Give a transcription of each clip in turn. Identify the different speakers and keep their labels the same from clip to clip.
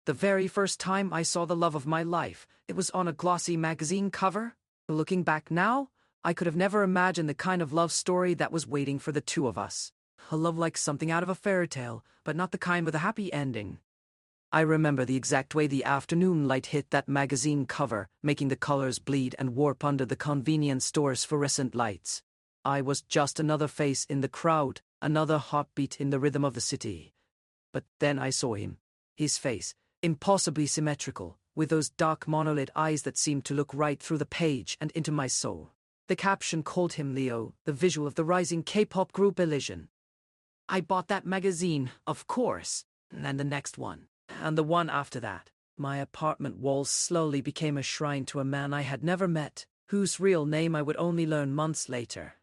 Speaker 1: The very first time I saw the love of my life, it was on a glossy magazine cover. Looking back now, I could have never imagined the kind of love story that was waiting for the two of us. A love like something out of a fairy tale, but not the kind with a happy ending. I remember the exact way the afternoon light hit that magazine cover, making the colors bleed and warp under the convenience store's fluorescent lights. I was just another face in the crowd, another heartbeat in the rhythm of the city. But then I saw him. His face, impossibly symmetrical, with those dark monolith eyes that seemed to look right through the page and into my soul. The caption called him Leo, the visual of the rising K-pop group Elysian. I bought that magazine, of course, and the next one, and the one after that. My apartment walls slowly became a shrine to a man I had never met, whose real name I would only learn months later.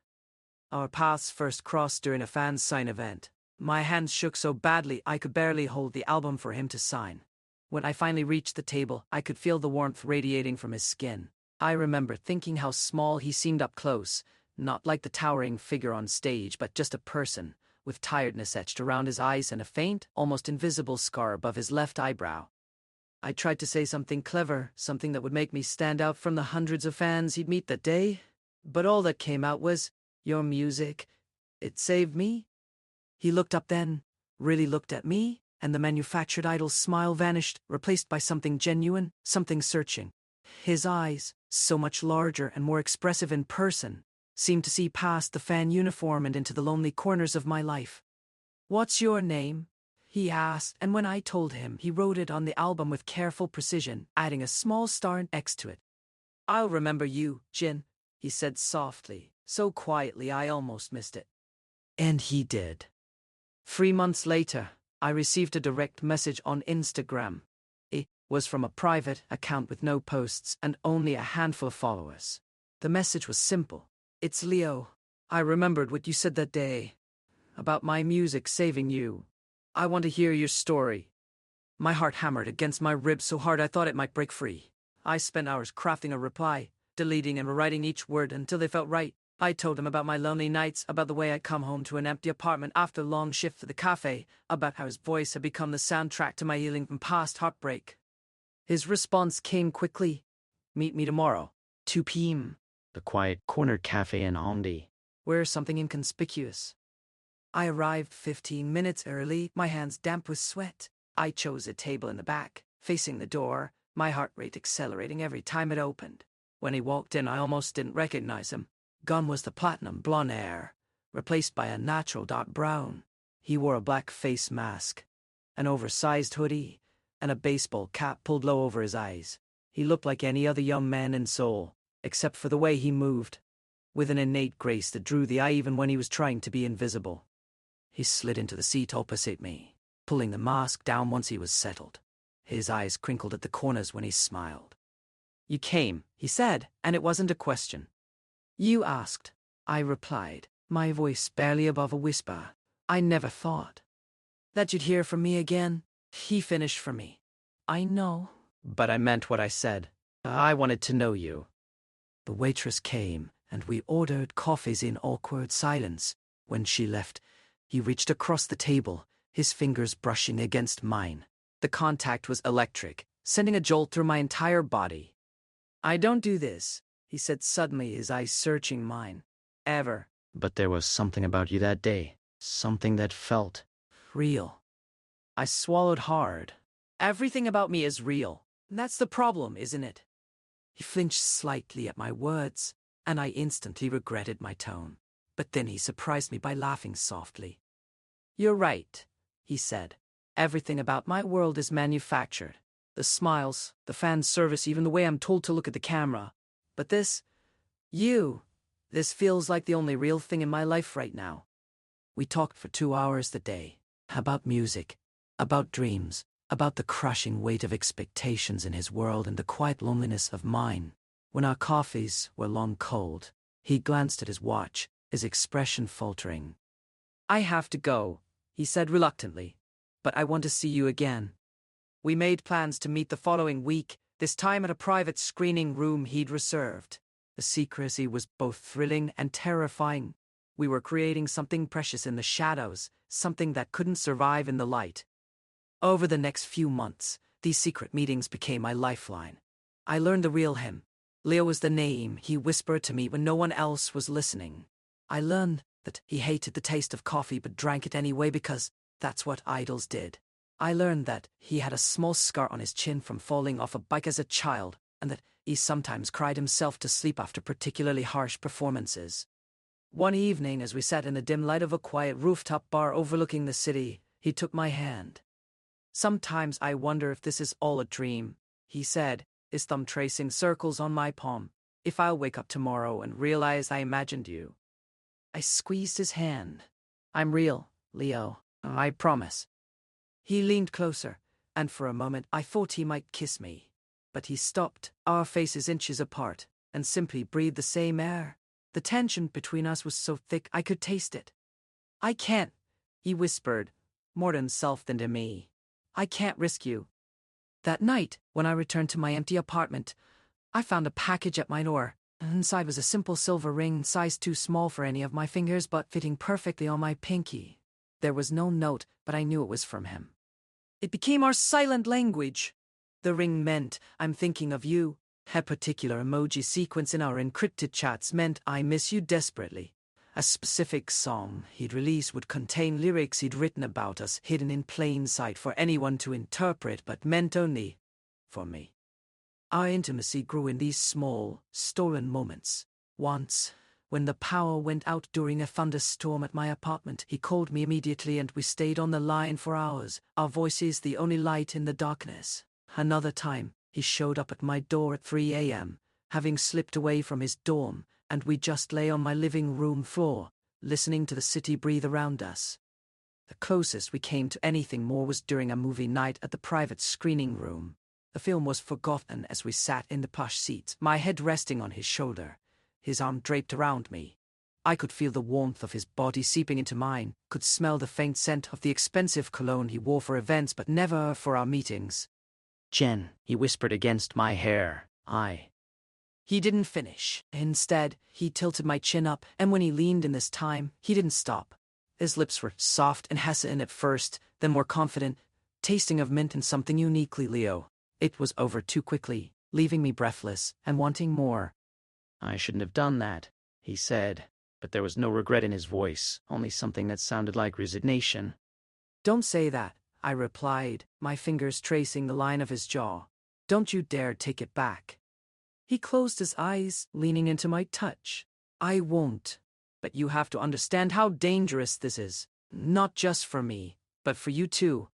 Speaker 1: Our paths first crossed during a fan sign event. My hands shook so badly I could barely hold the album for him to sign. When I finally reached the table, I could feel the warmth radiating from his skin. I remember thinking how small he seemed up close, not like the towering figure on stage, but just a person, with tiredness etched around his eyes and a faint, almost invisible scar above his left eyebrow. I tried to say something clever, something that would make me stand out from the hundreds of fans he'd meet that day, but all that came out was, "Your music, it saved me." He looked up then, really looked at me, and the manufactured idol's smile vanished, replaced by something genuine, something searching. His eyes, so much larger and more expressive in person, seemed to see past the fan uniform and into the lonely corners of my life. "What's your name?" he asked, and when I told him, he wrote it on the album with careful precision, adding a small star next to it. "I'll remember you, Jin," he said softly, so quietly I almost missed it. And he did. 3 months later, I received a direct message on Instagram. It was from a private account with no posts and only a handful of followers. The message was simple. "It's Leo. I remembered what you said that day. About my music saving you. I want to hear your story." My heart hammered against my ribs so hard I thought it might break free. I spent hours crafting a reply, deleting and rewriting each word until they felt right. I told him about my lonely nights, about the way I'd come home to an empty apartment after a long shift at the cafe, about how his voice had become the soundtrack to my healing from past heartbreak. His response came quickly. "Meet me tomorrow, 2 p.m. The quiet corner cafe in Ondi. Wear something inconspicuous." I arrived 15 minutes early, my hands damp with sweat. I chose a table in the back, facing the door, my heart rate accelerating every time it opened. When he walked in, I almost didn't recognize him. Gone was the platinum blonde hair, replaced by a natural dark brown. He wore a black face mask, an oversized hoodie, and a baseball cap pulled low over his eyes. He looked like any other young man in Seoul, except for the way he moved, with an innate grace that drew the eye even when he was trying to be invisible. He slid into the seat opposite me, pulling the mask down once he was settled. His eyes crinkled at the corners when he smiled. "You came," he said, and it wasn't a question. "You asked," I replied, my voice barely above a whisper. "I never thought that you'd hear from me again." He finished for me. "I know, but I meant what I said. I wanted to know you." The waitress came, and we ordered coffees in awkward silence. When she left, he reached across the table, his fingers brushing against mine. The contact was electric, sending a jolt through my entire body. "I don't do this," he said suddenly, his eyes searching mine. "Ever. But there was something about you that day, something that felt real." I swallowed hard. "Everything about me is real. That's the problem, isn't it?" He flinched slightly at my words, and I instantly regretted my tone. But then he surprised me by laughing softly. "You're right," he said. "Everything about my world is manufactured. The smiles, the fan service, even the way I'm told to look at the camera. But this feels like the only real thing in my life right now." We talked for 2 hours that day. About music, about dreams, about the crushing weight of expectations in his world and the quiet loneliness of mine. When our coffees were long cold, he glanced at his watch, his expression faltering. "I have to go," he said reluctantly, "but I want to see you again." We made plans to meet the following week, this time at a private screening room he'd reserved. The secrecy was both thrilling and terrifying. We were creating something precious in the shadows, something that couldn't survive in the light. Over the next few months, These secret meetings became my lifeline. I learned the real him. Leo was the name he whispered to me when no one else was listening. I learned that he hated the taste of coffee but drank it anyway because that's what idols did. I learned that he had a small scar on his chin from falling off a bike as a child, and that he sometimes cried himself to sleep after particularly harsh performances. One evening, as we sat in the dim light of a quiet rooftop bar overlooking the city, he took my hand. "Sometimes I wonder if this is all a dream," he said, his thumb tracing circles on my palm. "If I'll wake up tomorrow and realize I imagined you." I squeezed his hand. "I'm real, Leo. I promise." He leaned closer, and for a moment I thought he might kiss me. But he stopped, our faces inches apart, and simply breathed the same air. The tension between us was so thick I could taste it. "I can't," he whispered, more to himself than to me. "I can't risk you." That night, when I returned to my empty apartment, I found a package at my door. Inside was a simple silver ring, size too small for any of my fingers but fitting perfectly on my pinky. There was no note, but I knew it was from him. It became our silent language. The ring meant, "I'm thinking of you." A particular emoji sequence in our encrypted chats meant, "I miss you desperately." A specific song he'd release would contain lyrics he'd written about us, hidden in plain sight for anyone to interpret, but meant only for me. Our intimacy grew in these small, stolen moments. Once, when the power went out during a thunderstorm at my apartment, he called me immediately and we stayed on the line for hours, our voices the only light in the darkness. Another time, he showed up at my door at 3 a.m., having slipped away from his dorm, and we just lay on my living room floor, listening to the city breathe around us. The closest we came to anything more was during a movie night at the private screening room. The film was forgotten as we sat in the plush seats, my head resting on his shoulder, his arm draped around me. I could feel the warmth of his body seeping into mine, could smell the faint scent of the expensive cologne he wore for events but never for our meetings. "Jen," he whispered against my hair. He didn't finish. Instead, he tilted my chin up, and when he leaned in this time, he didn't stop. His lips were soft and hesitant at first, then more confident, tasting of mint and something uniquely Leo. It was over too quickly, leaving me breathless and wanting more. "I shouldn't have done that," he said, but there was no regret in his voice, only something that sounded like resignation. "Don't say that," I replied, my fingers tracing the line of his jaw. "Don't you dare take it back." He closed his eyes, leaning into my touch. "I won't. But you have to understand how dangerous this is. Not just for me, but for you too."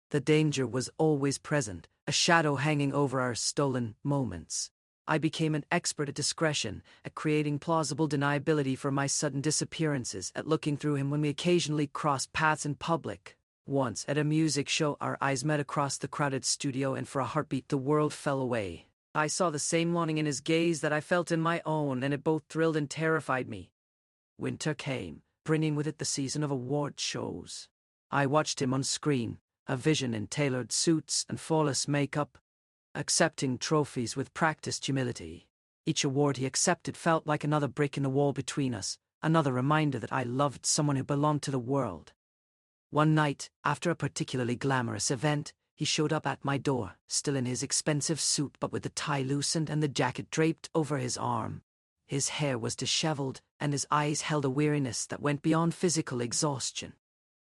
Speaker 1: The danger was always present, a shadow hanging over our stolen moments. I became an expert at discretion, at creating plausible deniability for my sudden disappearances, at looking through him when we occasionally crossed paths in public. Once, at a music show, our eyes met across the crowded studio, and for a heartbeat the world fell away. I saw the same longing in his gaze that I felt in my own, and it both thrilled and terrified me. Winter came, bringing with it the season of award shows. I watched him on screen, a vision in tailored suits and flawless makeup, accepting trophies with practiced humility. Each award he accepted felt like another brick in the wall between us, another reminder that I loved someone who belonged to the world. One night, after a particularly glamorous event, he showed up at my door, still in his expensive suit but with the tie loosened and the jacket draped over his arm. His hair was disheveled, and his eyes held a weariness that went beyond physical exhaustion.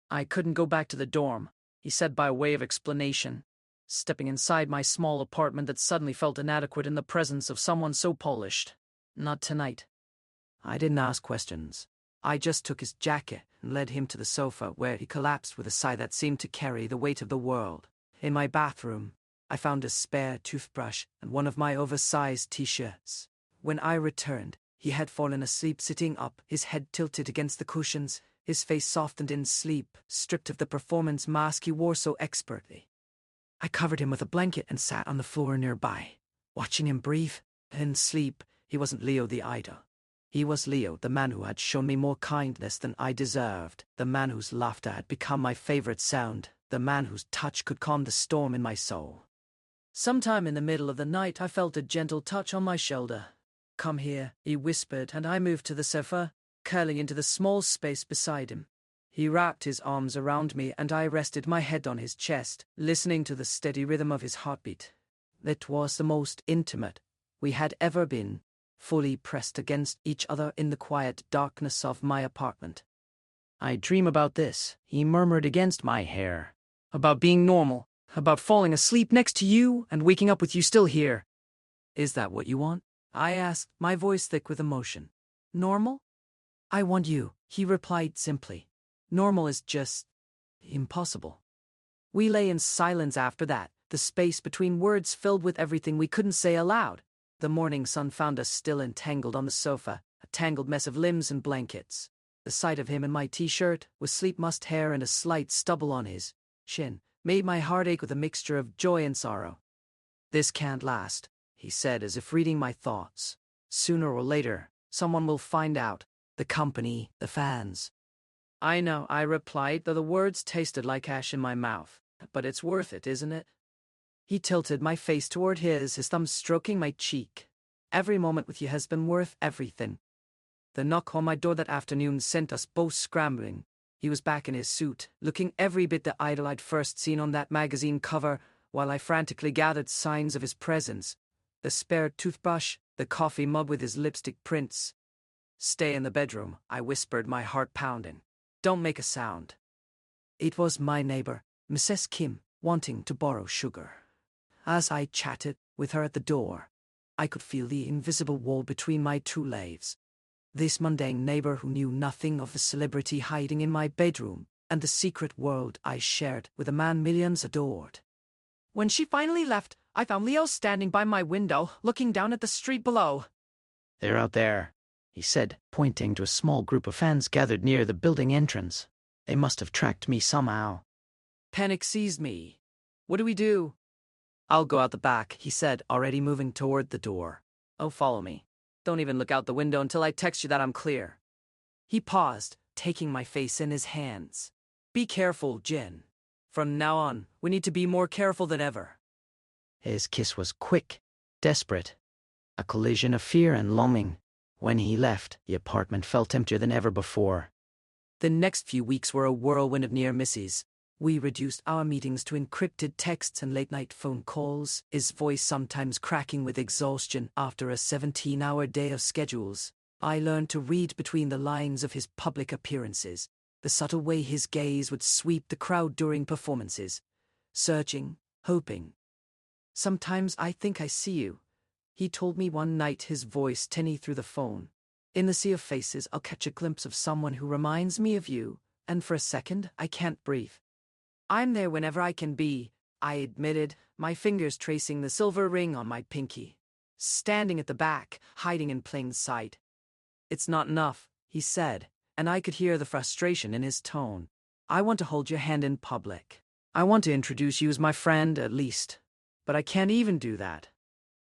Speaker 1: "I couldn't go back to the dorm," he said by way of explanation, stepping inside my small apartment that suddenly felt inadequate in the presence of someone so polished. "Not tonight." I didn't ask questions. I just took his jacket and led him to the sofa, where he collapsed with a sigh that seemed to carry the weight of the world. In my bathroom, I found a spare toothbrush and one of my oversized t-shirts. When I returned, he had fallen asleep sitting up, his head tilted against the cushions, his face softened in sleep, stripped of the performance mask he wore so expertly. I covered him with a blanket and sat on the floor nearby, watching him breathe. In sleep, he wasn't Leo the idol. He was Leo, the man who had shown me more kindness than I deserved, the man whose laughter had become my favorite sound, the man whose touch could calm the storm in my soul. Sometime in the middle of the night, I felt a gentle touch on my shoulder. "Come here," he whispered, and I moved to the sofa, curling into the small space beside him. He wrapped his arms around me and I rested my head on his chest, listening to the steady rhythm of his heartbeat. It was the most intimate we had ever been, fully pressed against each other in the quiet darkness of my apartment. "I dream about this," he murmured against my hair. "About being normal, about falling asleep next to you and waking up with you still here." "Is that what you want?" I asked, my voice thick with emotion. "Normal? I want you," he replied simply. "Normal is just impossible." We lay in silence after that, the space between words filled with everything we couldn't say aloud. The morning sun found us still entangled on the sofa, a tangled mess of limbs and blankets. The sight of him in my t-shirt, with sleep-mussed hair and a slight stubble on his chin, made my heart ache with a mixture of joy and sorrow. "This can't last," he said as if reading my thoughts. "Sooner or later, someone will find out. The company, the fans." "I know," I replied, though the words tasted like ash in my mouth. "But it's worth it, isn't it?" He tilted my face toward his thumb stroking my cheek. "Every moment with you has been worth everything." The knock on my door that afternoon sent us both scrambling. He was back in his suit, looking every bit the idol I'd first seen on that magazine cover, while I frantically gathered signs of his presence. The spare toothbrush, the coffee mug with his lipstick prints. "Stay in the bedroom," I whispered, my heart pounding. "Don't make a sound." It was my neighbor, Mrs. Kim, wanting to borrow sugar. As I chatted with her at the door, I could feel the invisible wall between my two lives. This mundane neighbor who knew nothing of the celebrity hiding in my bedroom, and the secret world I shared with a man millions adored. When she finally left, I found Leo standing by my window, looking down at the street below. "They're out there," he said, pointing to a small group of fans gathered near the building entrance. "They must have tracked me somehow." Panic seized me. "What do we do?" "I'll go out the back," he said, already moving toward the door. "Oh, follow me. Don't even look out the window until I text you that I'm clear." He paused, taking my face in his hands. "Be careful, Jen. From now on, we need to be more careful than ever." His kiss was quick, desperate, a collision of fear and longing. When he left, the apartment felt emptier than ever before. The next few weeks were a whirlwind of near misses. We reduced our meetings to encrypted texts and late-night phone calls, his voice sometimes cracking with exhaustion after a 17-hour day of schedules. I learned to read between the lines of his public appearances, the subtle way his gaze would sweep the crowd during performances. Searching, hoping. "Sometimes I think I see you," he told me one night, his voice tinny through the phone. "In the sea of faces, I'll catch a glimpse of someone who reminds me of you, and for a second, I can't breathe." "I'm there whenever I can be," I admitted, my fingers tracing the silver ring on my pinky. "Standing at the back, hiding in plain sight." "It's not enough," he said, and I could hear the frustration in his tone. "I want to hold your hand in public. I want to introduce you as my friend, at least. But I can't even do that."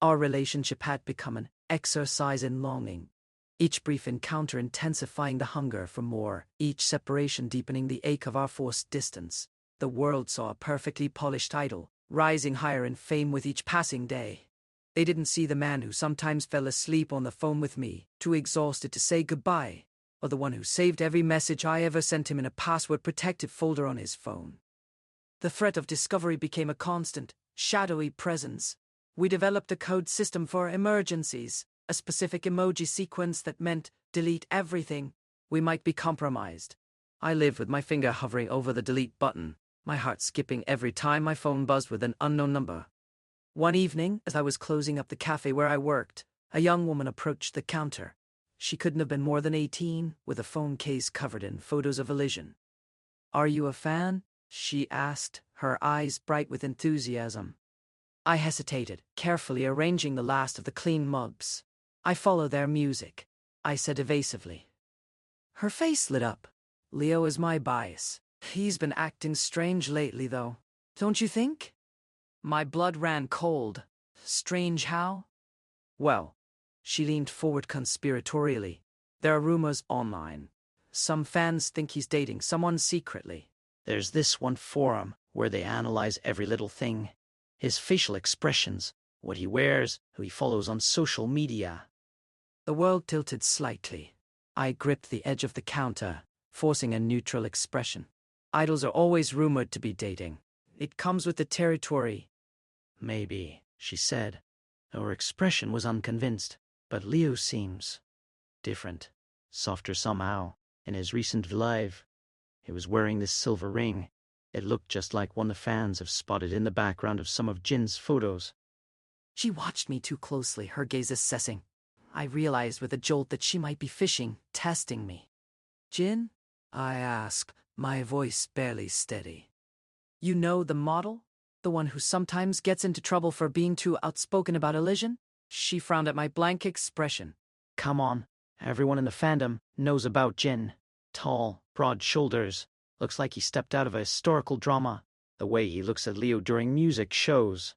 Speaker 1: Our relationship had become an exercise in longing. Each brief encounter intensifying the hunger for more, each separation deepening the ache of our forced distance. The world saw a perfectly polished idol, rising higher in fame with each passing day. They didn't see the man who sometimes fell asleep on the phone with me, too exhausted to say goodbye, or the one who saved every message I ever sent him in a password-protected folder on his phone. The threat of discovery became a constant, shadowy presence. We developed a code system for emergencies, a specific emoji sequence that meant delete everything. We might be compromised. I lived with my finger hovering over the delete button, my heart skipping every time my phone buzzed with an unknown number. One evening, as I was closing up the cafe where I worked, a young woman approached the counter. She couldn't have been more than 18, with a phone case covered in photos of Elysian. "Are you a fan?" she asked, her eyes bright with enthusiasm. I hesitated, carefully arranging the last of the clean mugs. "I follow their music," I said evasively. Her face lit up. "Leo is my bias. He's been acting strange lately, though. Don't you think?" My blood ran cold. "Strange how?" "Well," she leaned forward conspiratorially, "there are rumors online. Some fans think he's dating someone secretly. There's this one forum where they analyze every little thing. His facial expressions, what he wears, who he follows on social media." The world tilted slightly. I gripped the edge of the counter, forcing a neutral expression. Idols are always rumored to be dating. It comes with the territory.
Speaker 2: Maybe, she said. Her expression was unconvinced, but Leo seems different, softer somehow. In his recent live, he was wearing this silver ring. It looked just like one the fans have spotted in the background of some of Jin's photos.
Speaker 1: She watched me too closely, her gaze assessing. I realized with a jolt that she might be fishing, testing me. Jin? I asked, my voice barely steady. You know the model? The one who sometimes gets into trouble for being too outspoken about Elysian? She frowned at my blank expression.
Speaker 2: Come on, everyone in the fandom knows about Jin. Tall, broad shoulders. Looks like he stepped out of a historical drama. The way he looks at Leo during music shows.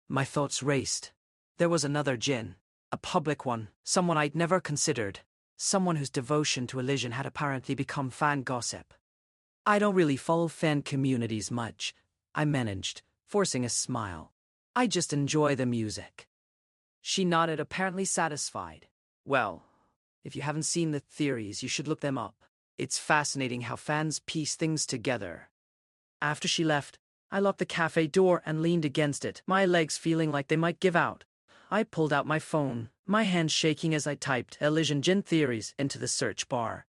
Speaker 1: My thoughts raced. There was another Jin. A public one, someone I'd never considered. Someone whose devotion to Elysian had apparently become fan gossip. I don't really follow fan communities much, I managed, forcing a smile. I just enjoy the music. She nodded, apparently satisfied. Well, if you haven't seen the theories, you should look them up. It's fascinating how fans piece things together. After she left, I locked the cafe door and leaned against it, my legs feeling like they might give out. I pulled out my phone, my hands shaking as I typed Elysian Jin theories into the search bar.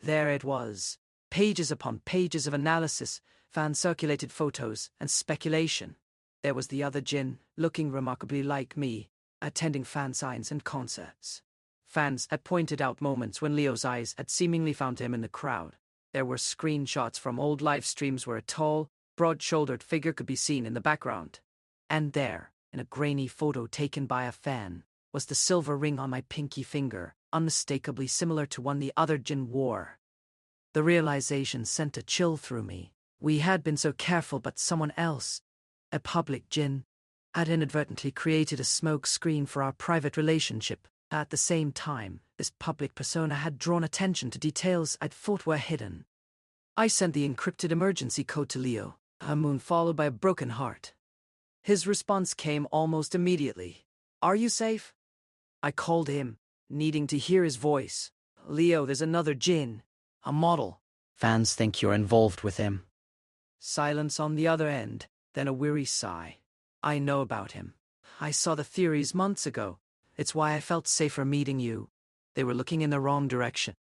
Speaker 1: There it was. Pages upon pages of analysis, fan-circulated photos, and speculation. There was the other Jin, looking remarkably like me, attending fan signs and concerts. Fans had pointed out moments when Leo's eyes had seemingly found him in the crowd. There were screenshots from old live streams where a tall, broad-shouldered figure could be seen in the background. And there, in a grainy photo taken by a fan, was the silver ring on my pinky finger, unmistakably similar to one the other Jin wore. The realization sent a chill through me. We had been so careful, but someone else, a public Jin, had inadvertently created a smoke screen for our private relationship. At the same time, this public persona had drawn attention to details I'd thought were hidden. I sent the encrypted emergency code to Leo, a moon followed by a broken heart. His response came almost immediately. Are you safe? I called him, needing to hear his voice. Leo, there's another Jin. A model.
Speaker 2: Fans think you're involved with him.
Speaker 1: Silence on the other end, then a weary sigh. I know about him. I saw the theories months ago. It's why I felt safer meeting you. They were looking in the wrong direction.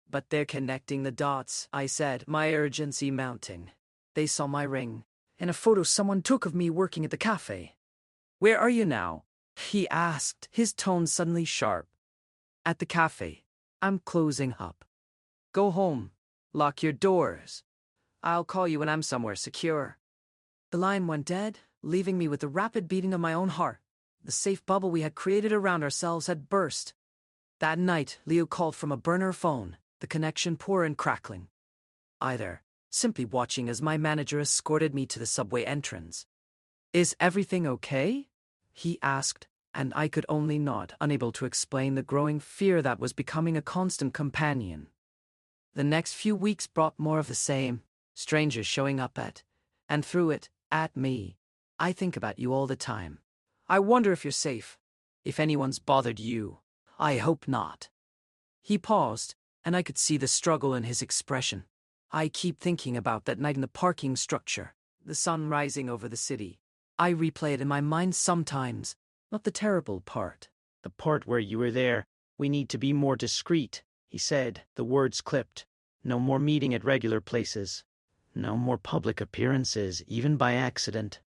Speaker 1: But they're connecting the dots, I said, my urgency mounting. They saw my ring, in a photo someone took of me working at the cafe. Where are you now? He asked, his tone suddenly sharp. At the cafe. I'm closing up. Go home. Lock your doors. I'll call you when I'm somewhere secure. The line went dead, leaving me with the rapid beating of my own heart. The safe bubble we had created around ourselves had burst. That night, Leo called from a burner phone, the connection poor and crackling. Either, simply watching as my manager escorted me to the subway entrance. Is everything okay? He asked, and I could only nod, unable to explain the growing fear that was becoming a constant companion. The next few weeks brought more of the same, strangers showing up at, and through it, at me. I think about you all the time. I wonder if you're safe. If anyone's bothered you. I hope not. He paused, and I could see the struggle in his expression. I keep thinking about that night in the parking structure, the sun rising over the city. I replay it in my mind sometimes, not the terrible part.
Speaker 2: The part where you were there. We need to be more discreet, he said, the words clipped. No more meeting at regular places. No more public appearances, even by accident.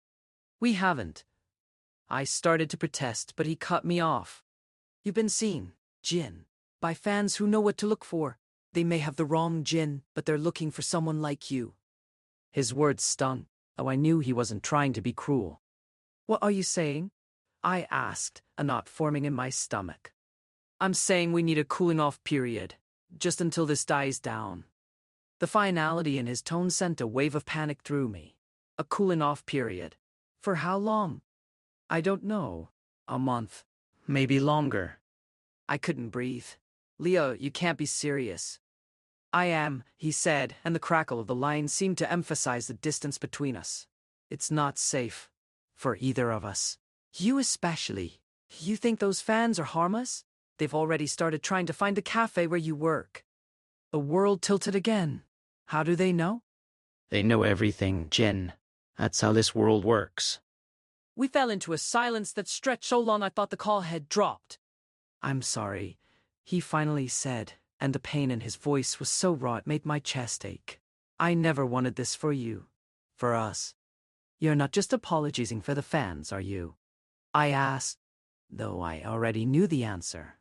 Speaker 1: We haven't. I started to protest, but he cut me off. You've been seen, Jin, by fans who know what to look for. They may have the wrong Jin, but they're looking for someone like you. His words stung, though I knew he wasn't trying to be cruel. What are you saying? I asked, a knot forming in my stomach. I'm saying we need a cooling-off period, just until this dies down. The finality in his tone sent a wave of panic through me. A cooling-off period. For how long? I don't know. A month. Maybe longer. I couldn't breathe. Leo, you can't be serious. I am, he said, and the crackle of the line seemed to emphasize the distance between us. It's not safe. For either of us. You especially. You think those fans are harmless? They've already started trying to find the cafe where you work. The world tilted again. How do they know?
Speaker 2: They know everything, Jen. That's how this world works.
Speaker 1: We fell into a silence that stretched so long I thought the call had dropped. I'm sorry, he finally said, and the pain in his voice was so raw it made my chest ache. I never wanted this for you. For us. You're not just apologizing for the fans, are you? I asked, though I already knew the answer.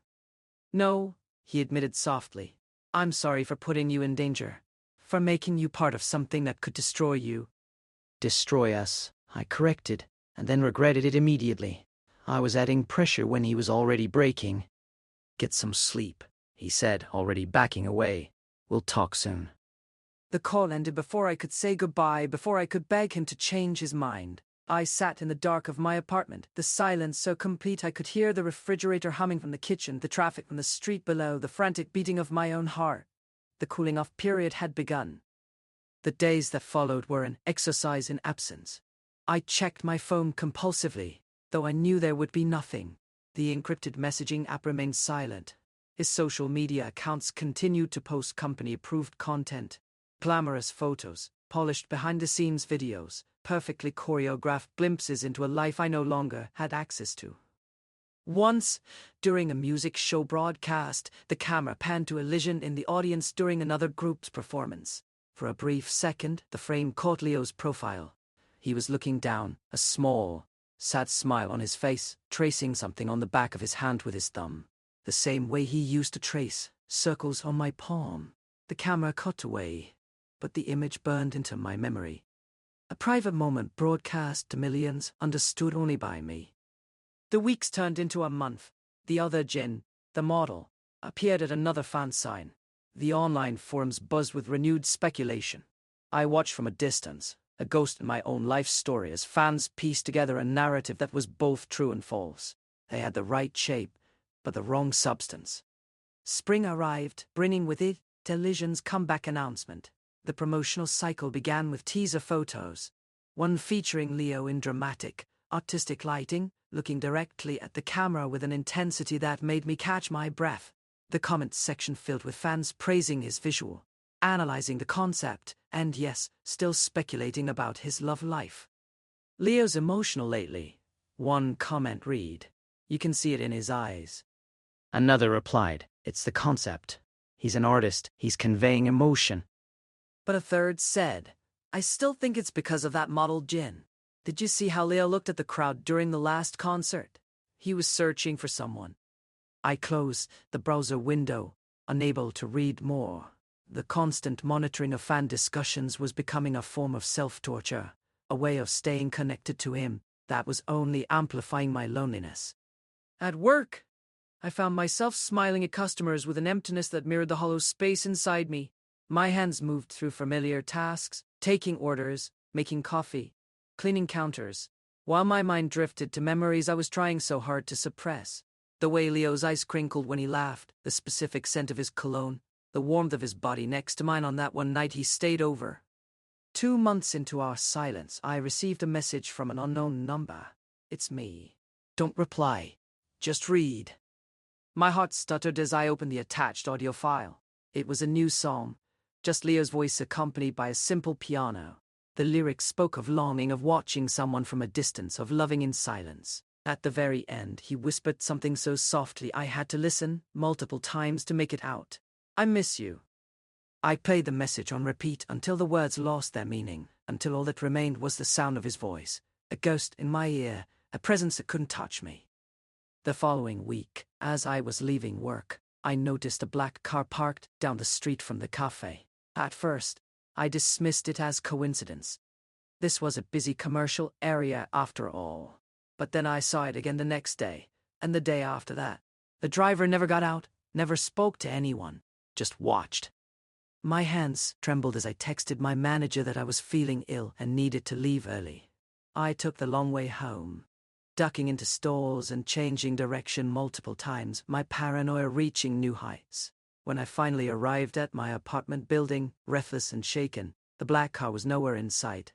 Speaker 1: No, he admitted softly. I'm sorry for putting you in danger. For making you part of something that could destroy you.
Speaker 2: Destroy us, I corrected, and then regretted it immediately. I was adding pressure when he was already breaking. Get some sleep, he said, already backing away. We'll talk soon.
Speaker 1: The call ended before I could say goodbye, before I could beg him to change his mind. I sat in the dark of my apartment, the silence so complete I could hear the refrigerator humming from the kitchen, the traffic from the street below, the frantic beating of my own heart. The cooling-off period had begun. The days that followed were an exercise in absence. I checked my phone compulsively, though I knew there would be nothing. The encrypted messaging app remained silent. His social media accounts continued to post company-approved content. Glamorous photos, polished behind-the-scenes videos, perfectly choreographed glimpses into a life I no longer had access to. Once, during a music show broadcast, the camera panned to Elysian in the audience during another group's performance. For a brief second, the frame caught Leo's profile. He was looking down, a small, sad smile on his face, tracing something on the back of his hand with his thumb. The same way he used to trace circles on my palm. The camera cut away, but the image burned into my memory. A private moment broadcast to millions, understood only by me. The weeks turned into a month. The other Jen, the model, appeared at another fan sign. The online forums buzzed with renewed speculation. I watched from a distance, a ghost in my own life story as fans pieced together a narrative that was both true and false. They had the right shape, but the wrong substance. Spring arrived, bringing with it Elysian's comeback announcement. The promotional cycle began with teaser photos, one featuring Leo in dramatic, artistic lighting, looking directly at the camera with an intensity that made me catch my breath. The comments section filled with fans praising his visual, analyzing the concept, and yes, still speculating about his love life. Leo's emotional lately. One comment read. You can see it in his eyes.
Speaker 2: Another replied, it's the concept. He's an artist, he's conveying emotion.
Speaker 1: But a third said, I still think it's because of that model Jin. Did you see how Leo looked at the crowd during the last concert? He was searching for someone. I closed the browser window, unable to read more. The constant monitoring of fan discussions was becoming a form of self-torture, a way of staying connected to him that was only amplifying my loneliness. At work, I found myself smiling at customers with an emptiness that mirrored the hollow space inside me. My hands moved through familiar tasks, taking orders, making coffee, cleaning counters, while my mind drifted to memories I was trying so hard to suppress. The way Leo's eyes crinkled when he laughed, the specific scent of his cologne, the warmth of his body next to mine on that one night he stayed over. 2 months into our silence, I received a message from an unknown number. It's me. Don't reply. Just read. My heart stuttered as I opened the attached audio file. It was a new song, just Leo's voice accompanied by a simple piano. The lyrics spoke of longing, of watching someone from a distance, of loving in silence. At the very end, he whispered something so softly I had to listen multiple times to make it out. I miss you. I played the message on repeat until the words lost their meaning, until all that remained was the sound of his voice, a ghost in my ear, a presence that couldn't touch me. The following week, as I was leaving work, I noticed a black car parked down the street from the cafe. At first, I dismissed it as coincidence. This was a busy commercial area after all. But then I saw it again the next day, and the day after that. The driver never got out, never spoke to anyone, just watched. My hands trembled as I texted my manager that I was feeling ill and needed to leave early. I took the long way home, ducking into stalls and changing direction multiple times, my paranoia reaching new heights. When I finally arrived at my apartment building, breathless and shaken, the black car was nowhere in sight.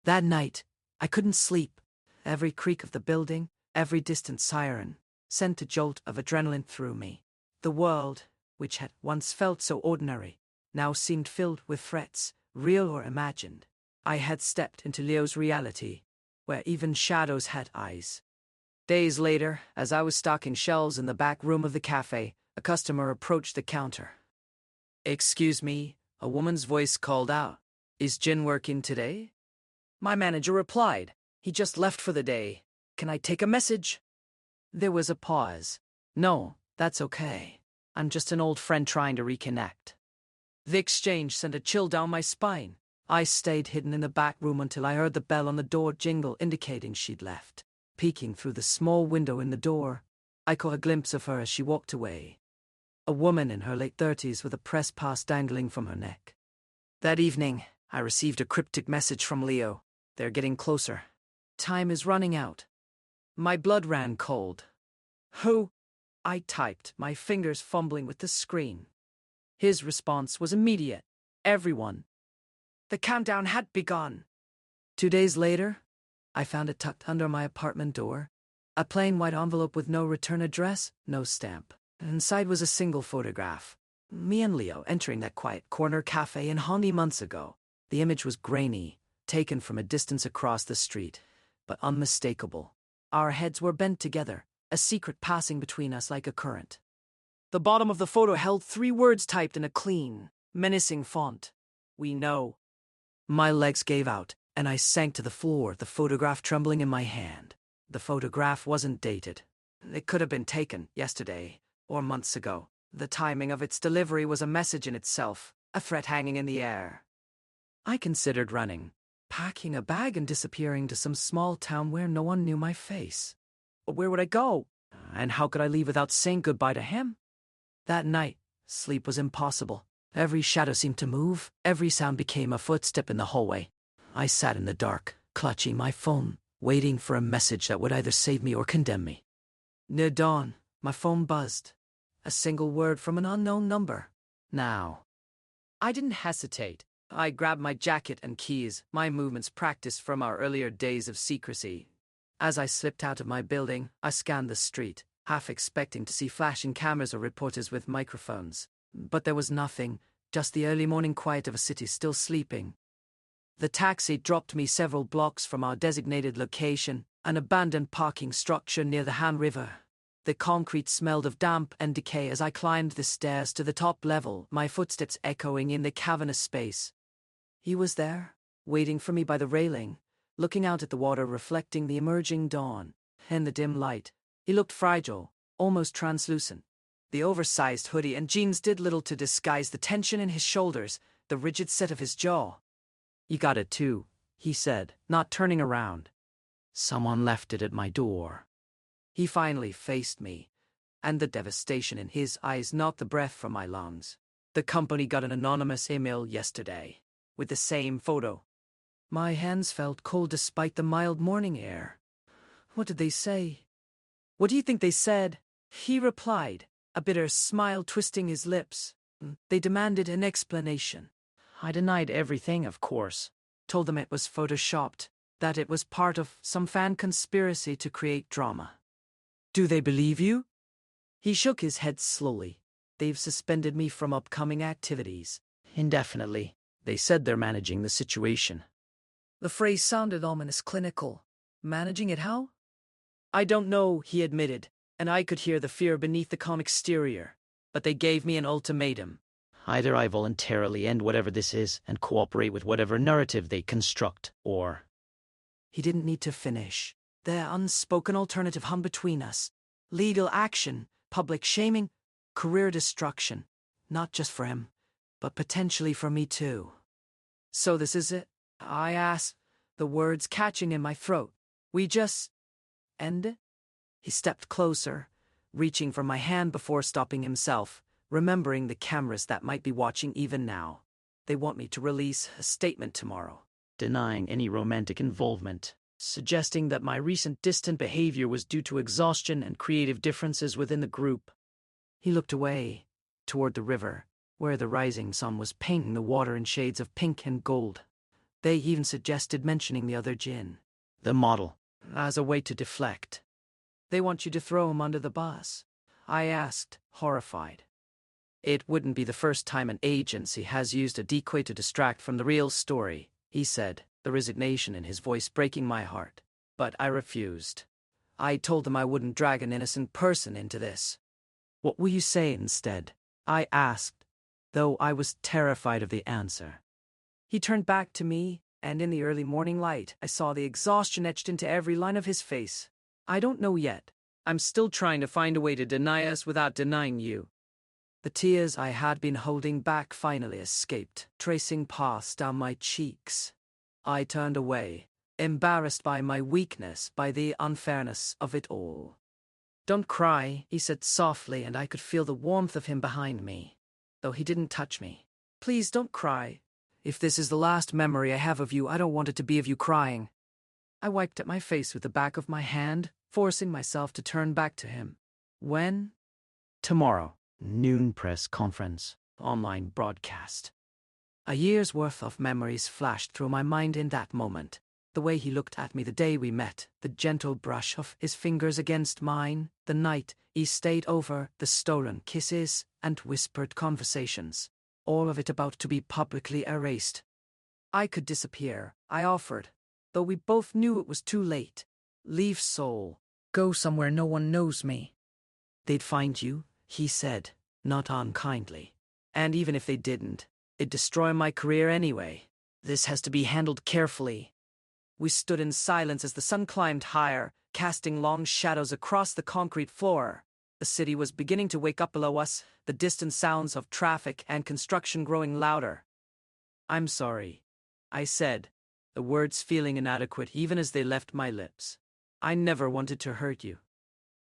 Speaker 1: That night, I couldn't sleep. Every creak of the building, every distant siren, sent a jolt of adrenaline through me. The world, which had once felt so ordinary, now seemed filled with threats, real or imagined. I had stepped into Leo's reality, where even shadows had eyes. Days later, as I was stocking shelves in the back room of the cafe, a customer approached the counter. "Excuse me," a woman's voice called out. "Is Jin working today?" My manager replied, "He just left for the day. Can I take a message?" There was a pause. "No, that's okay. I'm just an old friend trying to reconnect." The exchange sent a chill down my spine. I stayed hidden in the back room until I heard the bell on the door jingle indicating she'd left. Peeking through the small window in the door, I caught a glimpse of her as she walked away. A woman in her late 30s with a press pass dangling from her neck. That evening, I received a cryptic message from Leo. "They're getting closer. Time is running out." My blood ran cold. "Who?" I typed, my fingers fumbling with the screen. His response was immediate. "Everyone." The countdown had begun. 2 days later, I found it tucked under my apartment door. A plain white envelope with no return address, no stamp. Inside was a single photograph. Me and Leo entering that quiet corner cafe in Hongdae months ago. The image was grainy, taken from a distance across the street, but unmistakable. Our heads were bent together, a secret passing between us like a current. The bottom of the photo held 3 words typed in a clean, menacing font. "We know." My legs gave out, and I sank to the floor, the photograph trembling in my hand. The photograph wasn't dated. It could have been taken yesterday or months ago. The timing of its delivery was a message in itself, a threat hanging in the air. I considered running, packing a bag and disappearing to some small town where no one knew my face. But where would I go? And how could I leave without saying goodbye to him? That night, sleep was impossible. Every shadow seemed to move, every sound became a footstep in the hallway. I sat in the dark, clutching my phone, waiting for a message that would either save me or condemn me. Near dawn, my phone buzzed. A single word from an unknown number. "Now." I didn't hesitate. I grabbed my jacket and keys, my movements practiced from our earlier days of secrecy. As I slipped out of my building, I scanned the street, half expecting to see flashing cameras or reporters with microphones. But there was nothing, just the early morning quiet of a city still sleeping. The taxi dropped me several blocks from our designated location, an abandoned parking structure near the Han River. The concrete smelled of damp and decay as I climbed the stairs to the top level, my footsteps echoing in the cavernous space. He was there, waiting for me by the railing, looking out at the water reflecting the emerging dawn. In the dim light, he looked fragile, almost translucent. The oversized hoodie and jeans did little to disguise the tension in his shoulders, the rigid set of his jaw. "You got it too," he said, not turning around. "Someone left it at my door." He finally faced me, and the devastation in his eyes knocked the breath from my lungs. "The company got an anonymous email yesterday, with the same photo." My hands felt cold despite the mild morning air. "What did they say?" "What do you think they said?" He replied, a bitter smile twisting his lips. "They demanded an explanation." I denied everything, of course. Told them it was photoshopped, that it was part of some fan conspiracy to create drama. "Do they believe you?" He shook his head slowly. "They've suspended me from upcoming activities. Indefinitely. They said they're managing the situation." The phrase sounded ominous, clinical. Managing it how? "I don't know," he admitted, and I could hear the fear beneath the calm exterior. "But they gave me an ultimatum. Either I voluntarily end whatever this is and cooperate with whatever narrative they construct, or—" He didn't need to finish. The unspoken alternative hung between us. Legal action, public shaming, career destruction. Not just for him, but potentially for me too. "So this is it?" I asked, the words catching in my throat. "We just end it?" He stepped closer, reaching for my hand before stopping himself, remembering the cameras that might be watching even now. "They want me to release a statement tomorrow, denying any romantic involvement, suggesting that my recent distant behavior was due to exhaustion and creative differences within the group." He looked away, toward the river, where the rising sun was painting the water in shades of pink and gold. They even suggested mentioning the other Jin, the model, as a way to deflect. "They want you to throw him under the bus?" I asked, horrified. It wouldn't be the first time an agency has used a decoy to distract from the real story, he said, the resignation in his voice breaking my heart. But I refused. I told them I wouldn't drag an innocent person into this. What will you say instead? I asked, though I was terrified of the answer. He turned back to me, and in the early morning light, I saw the exhaustion etched into every line of his face. I don't know yet. I'm still trying to find a way to deny us without denying you. The tears I had been holding back finally escaped, tracing paths down my cheeks. I turned away, embarrassed by my weakness, by the unfairness of it all. Don't cry, he said softly, and I could feel the warmth of him behind me, though he didn't touch me. Please don't cry. If this is the last memory I have of you, I don't want it to be of you crying. I wiped at my face with the back of my hand, forcing myself to turn back to him. When? Tomorrow.
Speaker 2: Noon press conference.
Speaker 1: Online broadcast. A year's worth of memories flashed through my mind in that moment. The way he looked at me the day we met, the gentle brush of his fingers against mine, the night he stayed over, the stolen kisses and whispered conversations. All of it about to be publicly erased. I could disappear, I offered, though we both knew it was too late. Leave Seoul. Go somewhere no one knows me. They'd find you, he said, not unkindly. And even if they didn't, it'd destroy my career anyway. This has to be handled carefully. We stood in silence as the sun climbed higher, casting long shadows across the concrete floor. The city was beginning to wake up below us, the distant sounds of traffic and construction growing louder. I'm sorry, I said, the words feeling inadequate even as they left my lips. I never wanted to hurt you.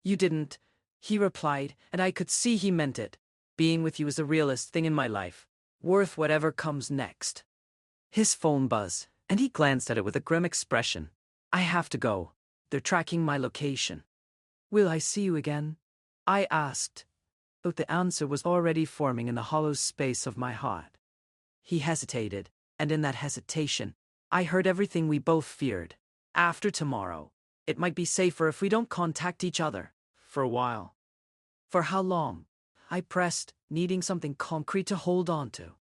Speaker 1: You didn't, he replied, and I could see he meant it. Being with you is the realest thing in my life, worth whatever comes next. His phone buzzed, and he glanced at it with a grim expression. I have to go. They're tracking my location. Will I see you again? I asked, but the answer was already forming in the hollow space of my heart. He hesitated, and in that hesitation, I heard everything we both feared. After tomorrow, it might be safer if we don't contact each other. For a while. For how long? I pressed, needing something concrete to hold on to.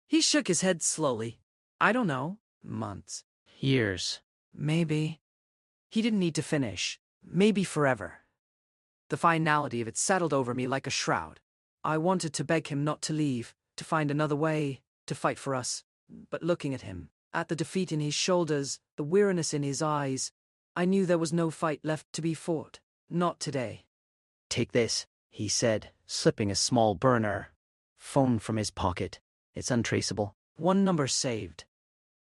Speaker 1: He shook his head slowly. I don't know. Months.
Speaker 2: Years.
Speaker 1: Maybe. He didn't need to finish. Maybe forever. The finality of it settled over me like a shroud. I wanted to beg him not to leave, to find another way, to fight for us. But looking at him, at the defeat in his shoulders, the weariness in his eyes, I knew there was no fight left to be fought. Not today.
Speaker 2: Take this, he said, slipping a small burner phone from his pocket. It's untraceable.
Speaker 1: One number saved.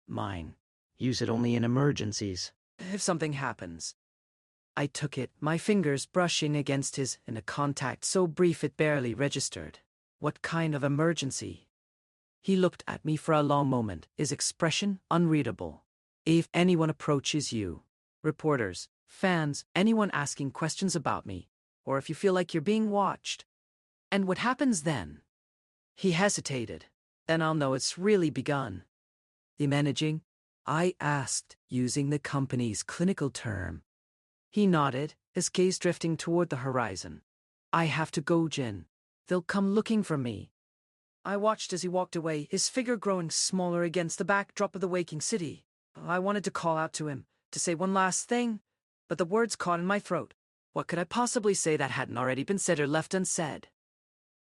Speaker 1: Mine.
Speaker 2: Use it only in emergencies.
Speaker 1: If something happens. I took it, my fingers brushing against his in a contact so brief it barely registered. What kind of emergency? He looked at me for a long moment, his expression unreadable. If anyone approaches you, reporters, fans, anyone asking questions about me, or if you feel like you're being watched. And what happens then? He hesitated. Then I'll know it's really begun. The managing? I asked, using the company's clinical term. He nodded, his gaze drifting toward the horizon. I have to go, Jin. They'll come looking for me. I watched as he walked away, his figure growing smaller against the backdrop of the waking city. I wanted to call out to him, to say one last thing, but the words caught in my throat. What could I possibly say that hadn't already been said or left unsaid?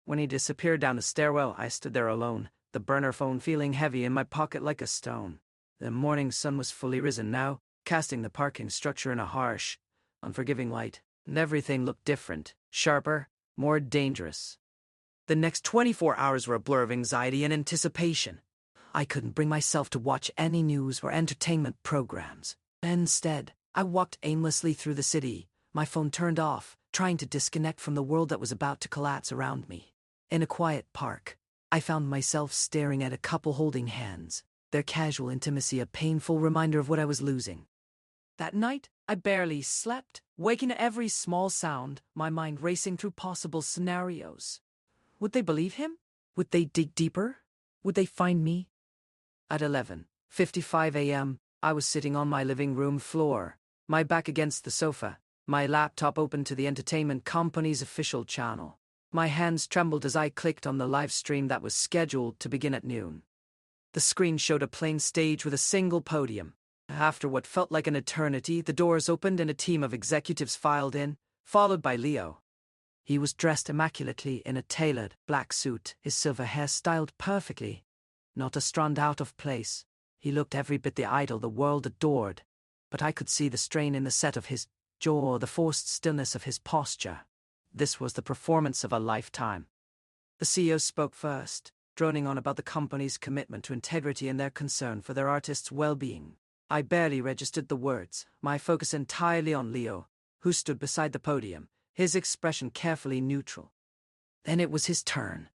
Speaker 1: When he disappeared down the stairwell, I stood there alone, the burner phone feeling heavy in my pocket like a stone. The morning sun was fully risen now, casting the parking structure in a harsh, unforgiving light, and everything looked different, sharper, more dangerous. The next 24 hours were a blur of anxiety and anticipation. I couldn't bring myself to watch any news or entertainment programs. Instead, I walked aimlessly through the city, my phone turned off, trying to disconnect from the world that was about to collapse around me. In a quiet park, I found myself staring at a couple holding hands, their casual intimacy a painful reminder of what I was losing. That night, I barely slept, waking to every small sound, my mind racing through possible scenarios. Would they believe him? Would they dig deeper? Would they find me? At 11:55 a.m., I was sitting on my living room floor, my back against the sofa, my laptop open to the entertainment company's official channel. My hands trembled as I clicked on the live stream that was scheduled to begin at noon. The screen showed a plain stage with a single podium. After what felt like an eternity, the doors opened and a team of executives filed in, followed by Leo. He was dressed immaculately in a tailored black suit, his silver hair styled perfectly, not a strand out of place. He looked every bit the idol the world adored, but I could see the strain in the set of his jaw, the forced stillness of his posture. This was the performance of a lifetime. The CEO spoke first, droning on about the company's commitment to integrity and their concern for their artists' well-being. I barely registered the words, my focus entirely on Leo, who stood beside the podium, his expression carefully neutral. Then it was his turn.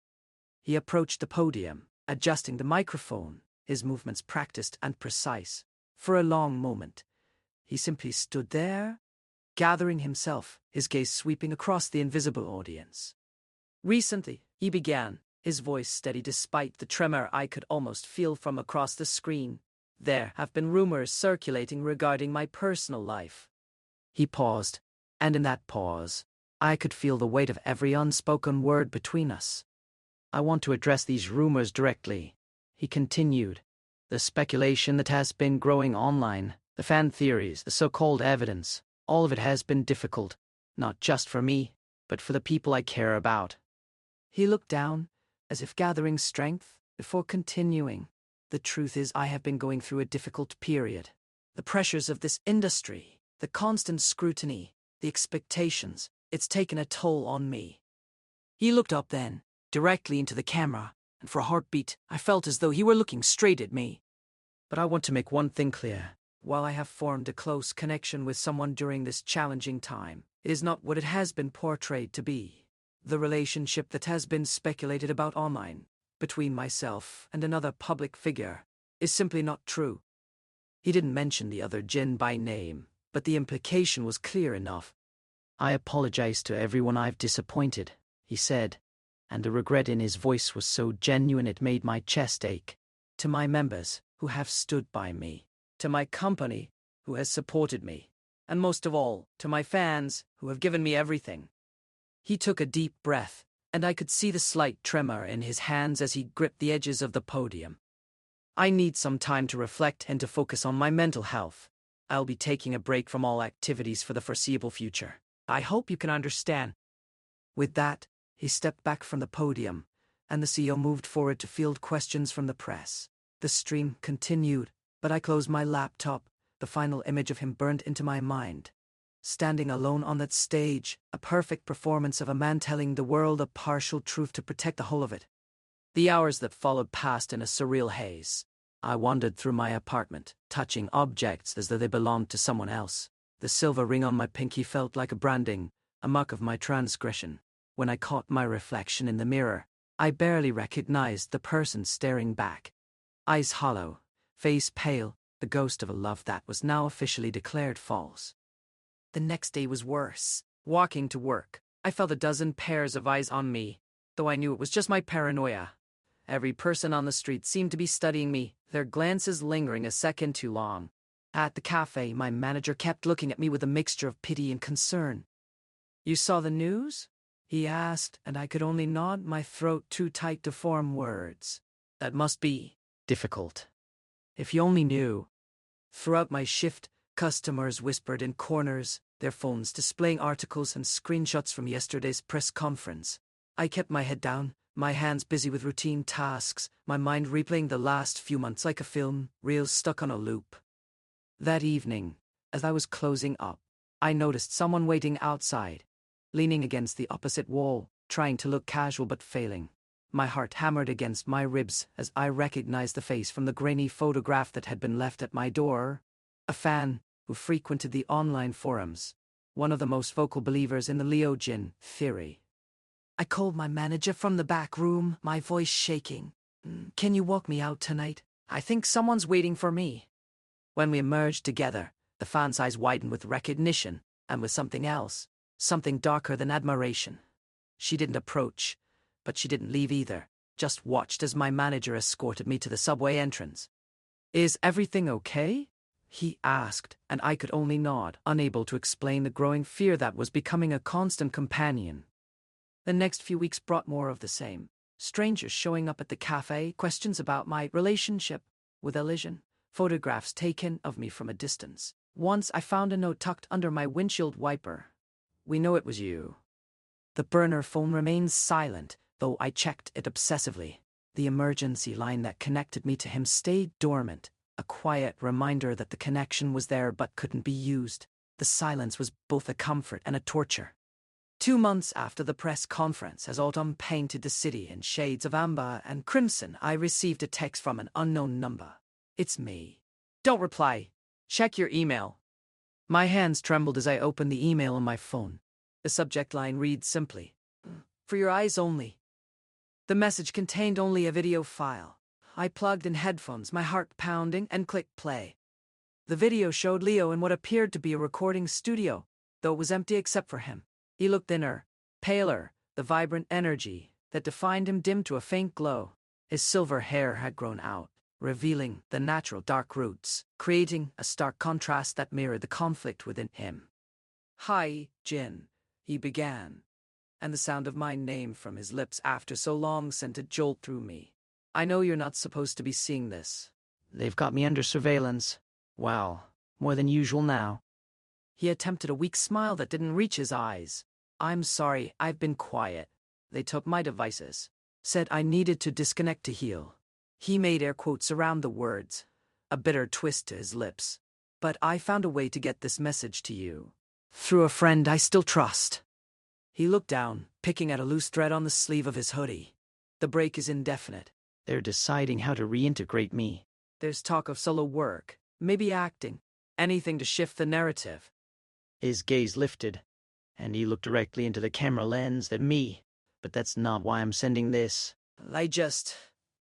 Speaker 1: He approached the podium, adjusting the microphone, his movements practiced and precise. For a long moment, he simply stood there, gathering himself, his gaze sweeping across the invisible audience. Recently, he began, his voice steady despite the tremor I could almost feel from across the screen. There have been rumors circulating regarding my personal life. He paused, and in that pause, I could feel the weight of every unspoken word between us. I want to address these rumors directly, he continued. The speculation that has been growing online, the fan theories, the so-called evidence, all of it has been difficult, not just for me, but for the people I care about. He looked down, as if gathering strength, before continuing. The truth is, I have been going through a difficult period. The pressures of this industry, the constant scrutiny, the expectations, it's taken a toll on me. He looked up then, directly into the camera, and for a heartbeat, I felt as though he were looking straight at me. But I want to make one thing clear. While I have formed a close connection with someone during this challenging time, it is not what it has been portrayed to be. The relationship that has been speculated about online, between myself and another public figure, is simply not true. He didn't mention the other Jin by name, but the implication was clear enough. I apologize to everyone I've disappointed, he said, and the regret in his voice was so genuine it made my chest ache. To my members, who have stood by me. To my company, who has supported me. And most of all, to my fans, who have given me everything. He took a deep breath, and I could see the slight tremor in his hands as he gripped the edges of the podium. I need some time to reflect and to focus on my mental health. I'll be taking a break from all activities for the foreseeable future. I hope you can understand. With that, he stepped back from the podium, and the CEO moved forward to field questions from the press. The stream continued, but I closed my laptop. The final image of him burned into my mind. Standing alone on that stage, a perfect performance of a man telling the world a partial truth to protect the whole of it. The hours that followed passed in a surreal haze. I wandered through my apartment, touching objects as though they belonged to someone else. The silver ring on my pinky felt like a branding, a mark of my transgression. When I caught my reflection in the mirror, I barely recognized the person staring back. Eyes hollow, face pale, the ghost of a love that was now officially declared false. The next day was worse. Walking to work, I felt a dozen pairs of eyes on me, though I knew it was just my paranoia. Every person on the street seemed to be studying me, their glances lingering a second too long. At the cafe, my manager kept looking at me with a mixture of pity and concern. "You saw the news?" he asked, and I could only nod, my throat too tight to form words. "That must be difficult. If you only knew." Throughout my shift, customers whispered in corners, their phones displaying articles and screenshots from yesterday's press conference. I kept my head down, my hands busy with routine tasks, my mind replaying the last few months like a film reel stuck on a loop. That evening, as I was closing up, I noticed someone waiting outside, leaning against the opposite wall, trying to look casual but failing. My heart hammered against my ribs as I recognized the face from the grainy photograph that had been left at my door. A fan who frequented the online forums, one of the most vocal believers in the Elysian theory. I called my manager from the back room, my voice shaking. "Can you walk me out tonight? I think someone's waiting for me." When we emerged together, the fan's eyes widened with recognition, and with something else, something darker than admiration. She didn't approach, but she didn't leave either, just watched as my manager escorted me to the subway entrance. "Is everything okay?" he asked, and I could only nod, unable to explain the growing fear that was becoming a constant companion. The next few weeks brought more of the same. Strangers showing up at the cafe, questions about my relationship with Elysian, photographs taken of me from a distance. Once I found a note tucked under my windshield wiper. "We know it was you." The burner phone remained silent, though I checked it obsessively. The emergency line that connected me to him stayed dormant, a quiet reminder that the connection was there but couldn't be used. The silence was both a comfort and a torture. 2 months after the press conference, as autumn painted the city in shades of amber and crimson, I received a text from an unknown number. "It's me. Don't reply. Check your email." My hands trembled as I opened the email on my phone. The subject line read simply, "For your eyes only." The message contained only a video file. I plugged in headphones, my heart pounding, and clicked play. The video showed Leo in what appeared to be a recording studio, though it was empty except for him. He looked thinner, paler, the vibrant energy that defined him dimmed to a faint glow. His silver hair had grown out, revealing the natural dark roots, creating a stark contrast that mirrored the conflict within him. "Hi, Jin," he began, and the sound of my name from his lips after so long sent a jolt through me. "I know you're not supposed to be seeing this."
Speaker 2: They've got me under surveillance. Wow, more than usual now.
Speaker 1: He attempted a weak smile that didn't reach his eyes. "I'm sorry, I've been quiet. They took my devices. Said I needed to disconnect to heal." He made air quotes around the words, a bitter twist to his lips. "But I found a way to get this message to you. Through a friend I still trust." He looked down, picking at a loose thread on the sleeve of his hoodie. "The break is indefinite.
Speaker 2: They're deciding how to reintegrate me.
Speaker 1: There's talk of solo work, maybe acting, anything to shift the narrative."
Speaker 2: His gaze lifted, and he looked directly into the camera lens at me. "But that's not why I'm sending this."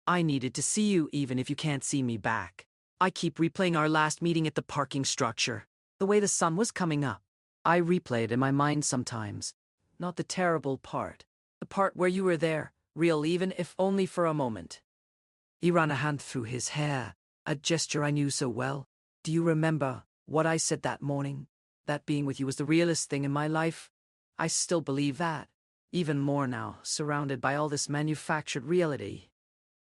Speaker 1: I needed to see you even if you can't see me back. I keep replaying our last meeting at the parking structure, the way the sun was coming up. I replay it in my mind sometimes. Not the terrible part. The part where you were there, real even if only for a moment." He ran a hand through his hair, a gesture I knew so well. "Do you remember what I said that morning? That being with you was the realest thing in my life? I still believe that, even more now, surrounded by all this manufactured reality."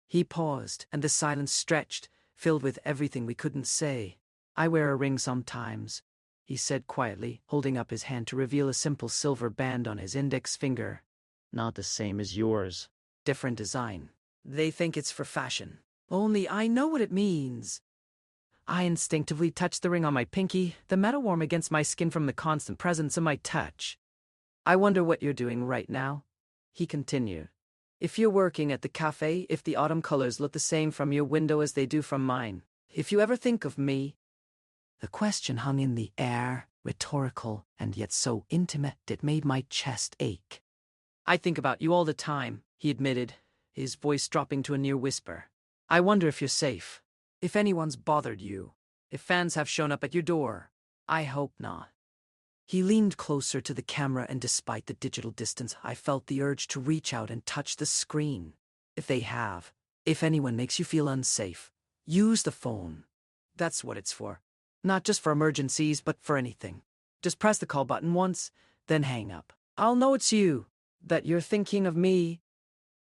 Speaker 1: He paused, and the silence stretched, filled with everything we couldn't say. "I wear a ring sometimes," he said quietly, holding up his hand to reveal a simple silver band on his index finger.
Speaker 2: "Not the same as yours."
Speaker 1: "Different design. They think it's for fashion. Only I know what it means." I instinctively touched the ring on my pinky, the metal warm against my skin from the constant presence of my touch. "I wonder what you're doing right now," he continued. "If you're working at the cafe, if the autumn colors look the same from your window as they do from mine, if you ever think of me." The question hung in the air, rhetorical and yet so intimate it made my chest ache. "I think about you all the time," he admitted, his voice dropping to a near whisper. "I wonder if you're safe, if anyone's bothered you, if fans have shown up at your door. I hope not." He leaned closer to the camera, and despite the digital distance, I felt the urge to reach out and touch the screen. "If they have, if anyone makes you feel unsafe, use the phone. That's what it's for. Not just for emergencies, but for anything. Just press the call button once, then hang up. I'll know it's you, that you're thinking of me."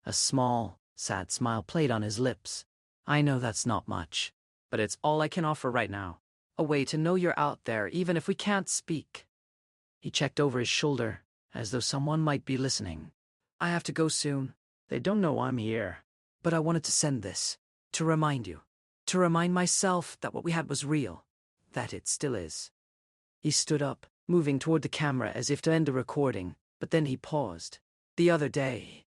Speaker 1: A small, sad smile played on his lips. "I know that's not much, but it's all I can offer right now. A way to know you're out there even if we can't speak." He checked over his shoulder, as though someone might be listening. "I have to go soon.
Speaker 2: They don't know I'm here."
Speaker 1: But I wanted to send this, to remind you, to remind myself that what we had was real, that it still is." He stood up, moving toward the camera as if to end the recording, but then he paused. "The other day,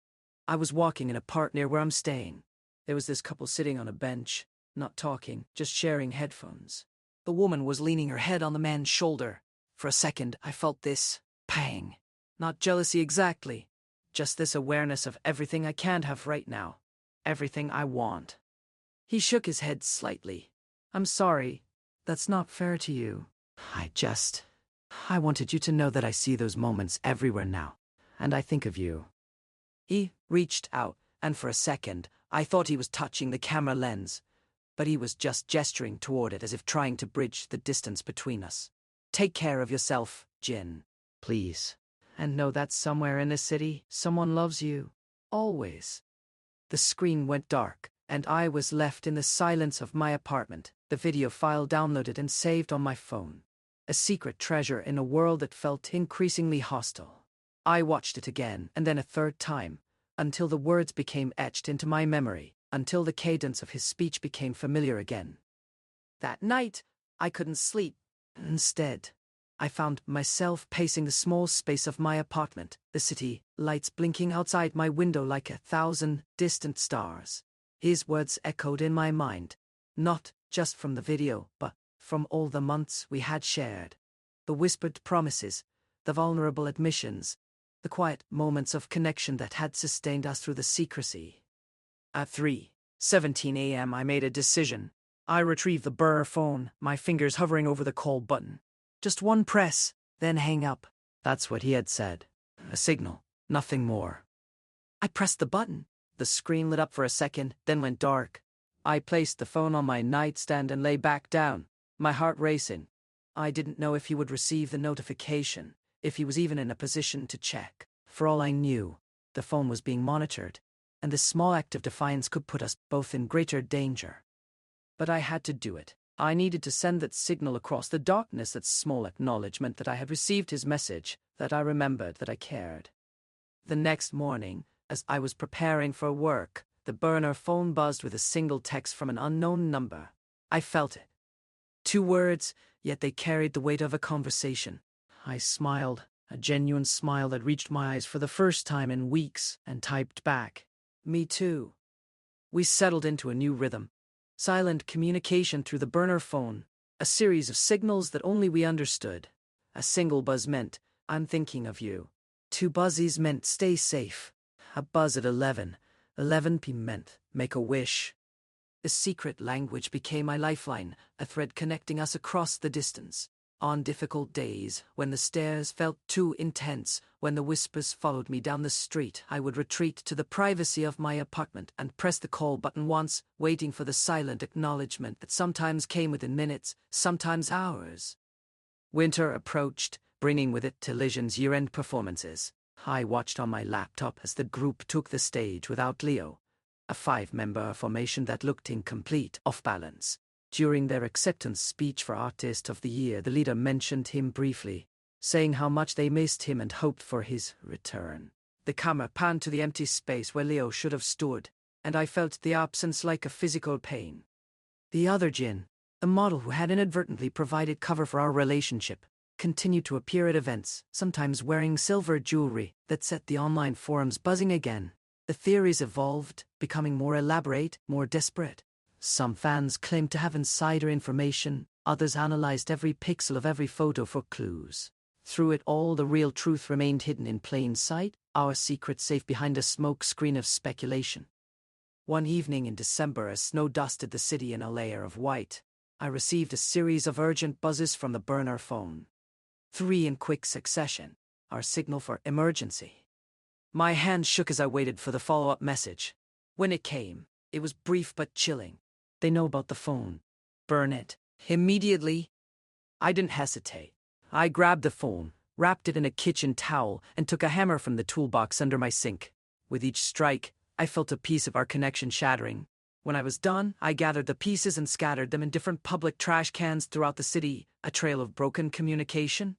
Speaker 1: I was walking in a park near where I'm staying. There was this couple sitting on a bench, not talking, just sharing headphones. The woman was leaning her head on the man's shoulder. For a second, I felt this pang. Not jealousy exactly, just this awareness of everything I can't have right now, everything I want." He shook his head slightly. "I'm sorry. That's not fair to you. I wanted you to know that I see those moments everywhere now, and I think of you." He reached out, and for a second, I thought he was touching the camera lens, but he was just gesturing toward it as if trying to bridge the distance between us. "Take care of yourself, Jin."
Speaker 2: "Please."
Speaker 1: and know that somewhere in the city, someone loves you. Always. The screen went dark, and I was left in the silence of my apartment, the video file downloaded and saved on my phone. A secret treasure in a world that felt increasingly hostile. I watched it again and then a third time, until the words became etched into my memory, until the cadence of his speech became familiar again. That night, I couldn't sleep. Instead, I found myself pacing the small space of my apartment, the city lights blinking outside my window like 1,000 distant stars. His words echoed in my mind, not just from the video, but from all the months we had shared. The whispered promises, the vulnerable admissions, the quiet moments of connection that had sustained us through the secrecy. At 3:17 a.m. I made a decision. I retrieved the burner phone, my fingers hovering over the call button. Just one press, then hang up. That's what he had said. A signal, nothing more. I pressed the button. The screen lit up for a second, then went dark. I placed the phone on my nightstand and lay back down, my heart racing. I didn't know if he would receive the notification, if he was even in a position to check. For all I knew, the phone was being monitored, and this small act of defiance could put us both in greater danger. But I had to do it. I needed to send that signal across the darkness, that small acknowledgement that I had received his message, that I remembered, that I cared. The next morning, as I was preparing for work, the burner phone buzzed with a single text from an unknown number. I felt it. 2 words, yet they carried the weight of a conversation. I smiled, a genuine smile that reached my eyes for the first time in weeks, and typed back, "Me too." We settled into a new rhythm. Silent communication through the burner phone, a series of signals that only we understood. A single buzz meant, "I'm thinking of you." 2 buzzes meant, "Stay safe." A buzz at 11 p.m. meant, "Make a wish." The secret language became my lifeline, a thread connecting us across the distance. On difficult days, when the stares felt too intense, when the whispers followed me down the street, I would retreat to the privacy of my apartment and press the call button once, waiting for the silent acknowledgement that sometimes came within minutes, sometimes hours. Winter approached, bringing with it Elysian's year-end performances. I watched on my laptop as the group took the stage without Leo, a 5-member formation that looked incomplete, off balance. During their acceptance speech for Artist of the Year, the leader mentioned him briefly, saying how much they missed him and hoped for his return. The camera panned to the empty space where Leo should have stood, and I felt the absence like a physical pain. The other Jin, the model who had inadvertently provided cover for our relationship, continued to appear at events, sometimes wearing silver jewelry that set the online forums buzzing again. The theories evolved, becoming more elaborate, more desperate. Some fans claimed to have insider information, others analyzed every pixel of every photo for clues. Through it all, the real truth remained hidden in plain sight, our secret safe behind a smoke screen of speculation. One evening in December, as snow dusted the city in a layer of white, I received a series of urgent buzzes from the burner phone. 3 in quick succession, our signal for emergency. My hand shook as I waited for the follow-up message. When it came, it was brief but chilling. "They know about the phone. Burn it. Immediately." I didn't hesitate. I grabbed the phone, wrapped it in a kitchen towel, and took a hammer from the toolbox under my sink. With each strike, I felt a piece of our connection shattering. When I was done, I gathered the pieces and scattered them in different public trash cans throughout the city, a trail of broken communication.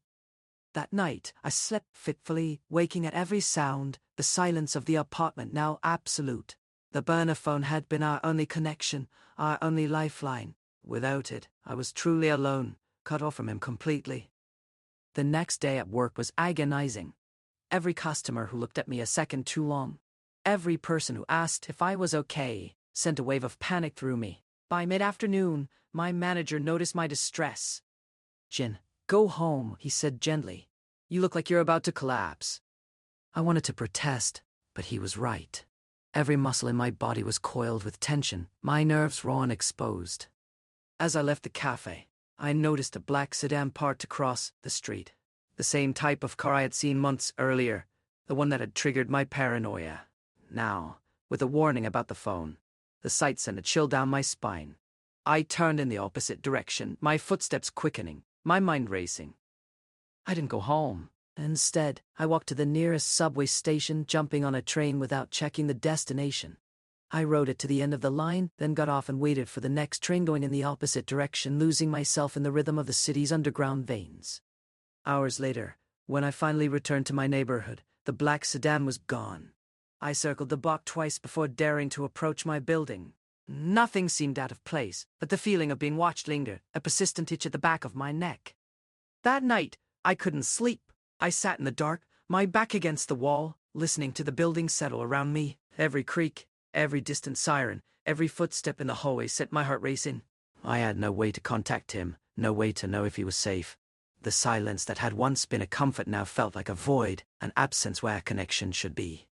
Speaker 1: That night, I slept fitfully, waking at every sound, the silence of the apartment now absolute. The burner phone had been our only connection, our only lifeline. Without it, I was truly alone, cut off from him completely. The next day at work was agonizing. Every customer who looked at me a second too long, every person who asked if I was okay, sent a wave of panic through me. By mid-afternoon, my manager noticed my distress. "Jin, go home," he said gently. "You look like you're about to collapse." I wanted to protest, but he was right. Every muscle in my body was coiled with tension, my nerves raw and exposed. As I left the cafe, I noticed a black sedan parked across the street. The same type of car I had seen months earlier, the one that had triggered my paranoia. Now, with a warning about the phone, the sight sent a chill down my spine. I turned in the opposite direction, my footsteps quickening, my mind racing. I didn't go home. Instead, I walked to the nearest subway station, jumping on a train without checking the destination. I rode it to the end of the line, then got off and waited for the next train going in the opposite direction, losing myself in the rhythm of the city's underground veins. Hours later, when I finally returned to my neighborhood, the black sedan was gone. I circled the block twice before daring to approach my building. Nothing seemed out of place, but the feeling of being watched lingered, a persistent itch at the back of my neck. That night, I couldn't sleep. I sat in the dark, my back against the wall, listening to the building settle around me. Every creak, every distant siren, every footstep in the hallway set my heart racing. I had no way to contact him, no way to know if he was safe. The silence that had once been a comfort now felt like a void, an absence where a connection should be.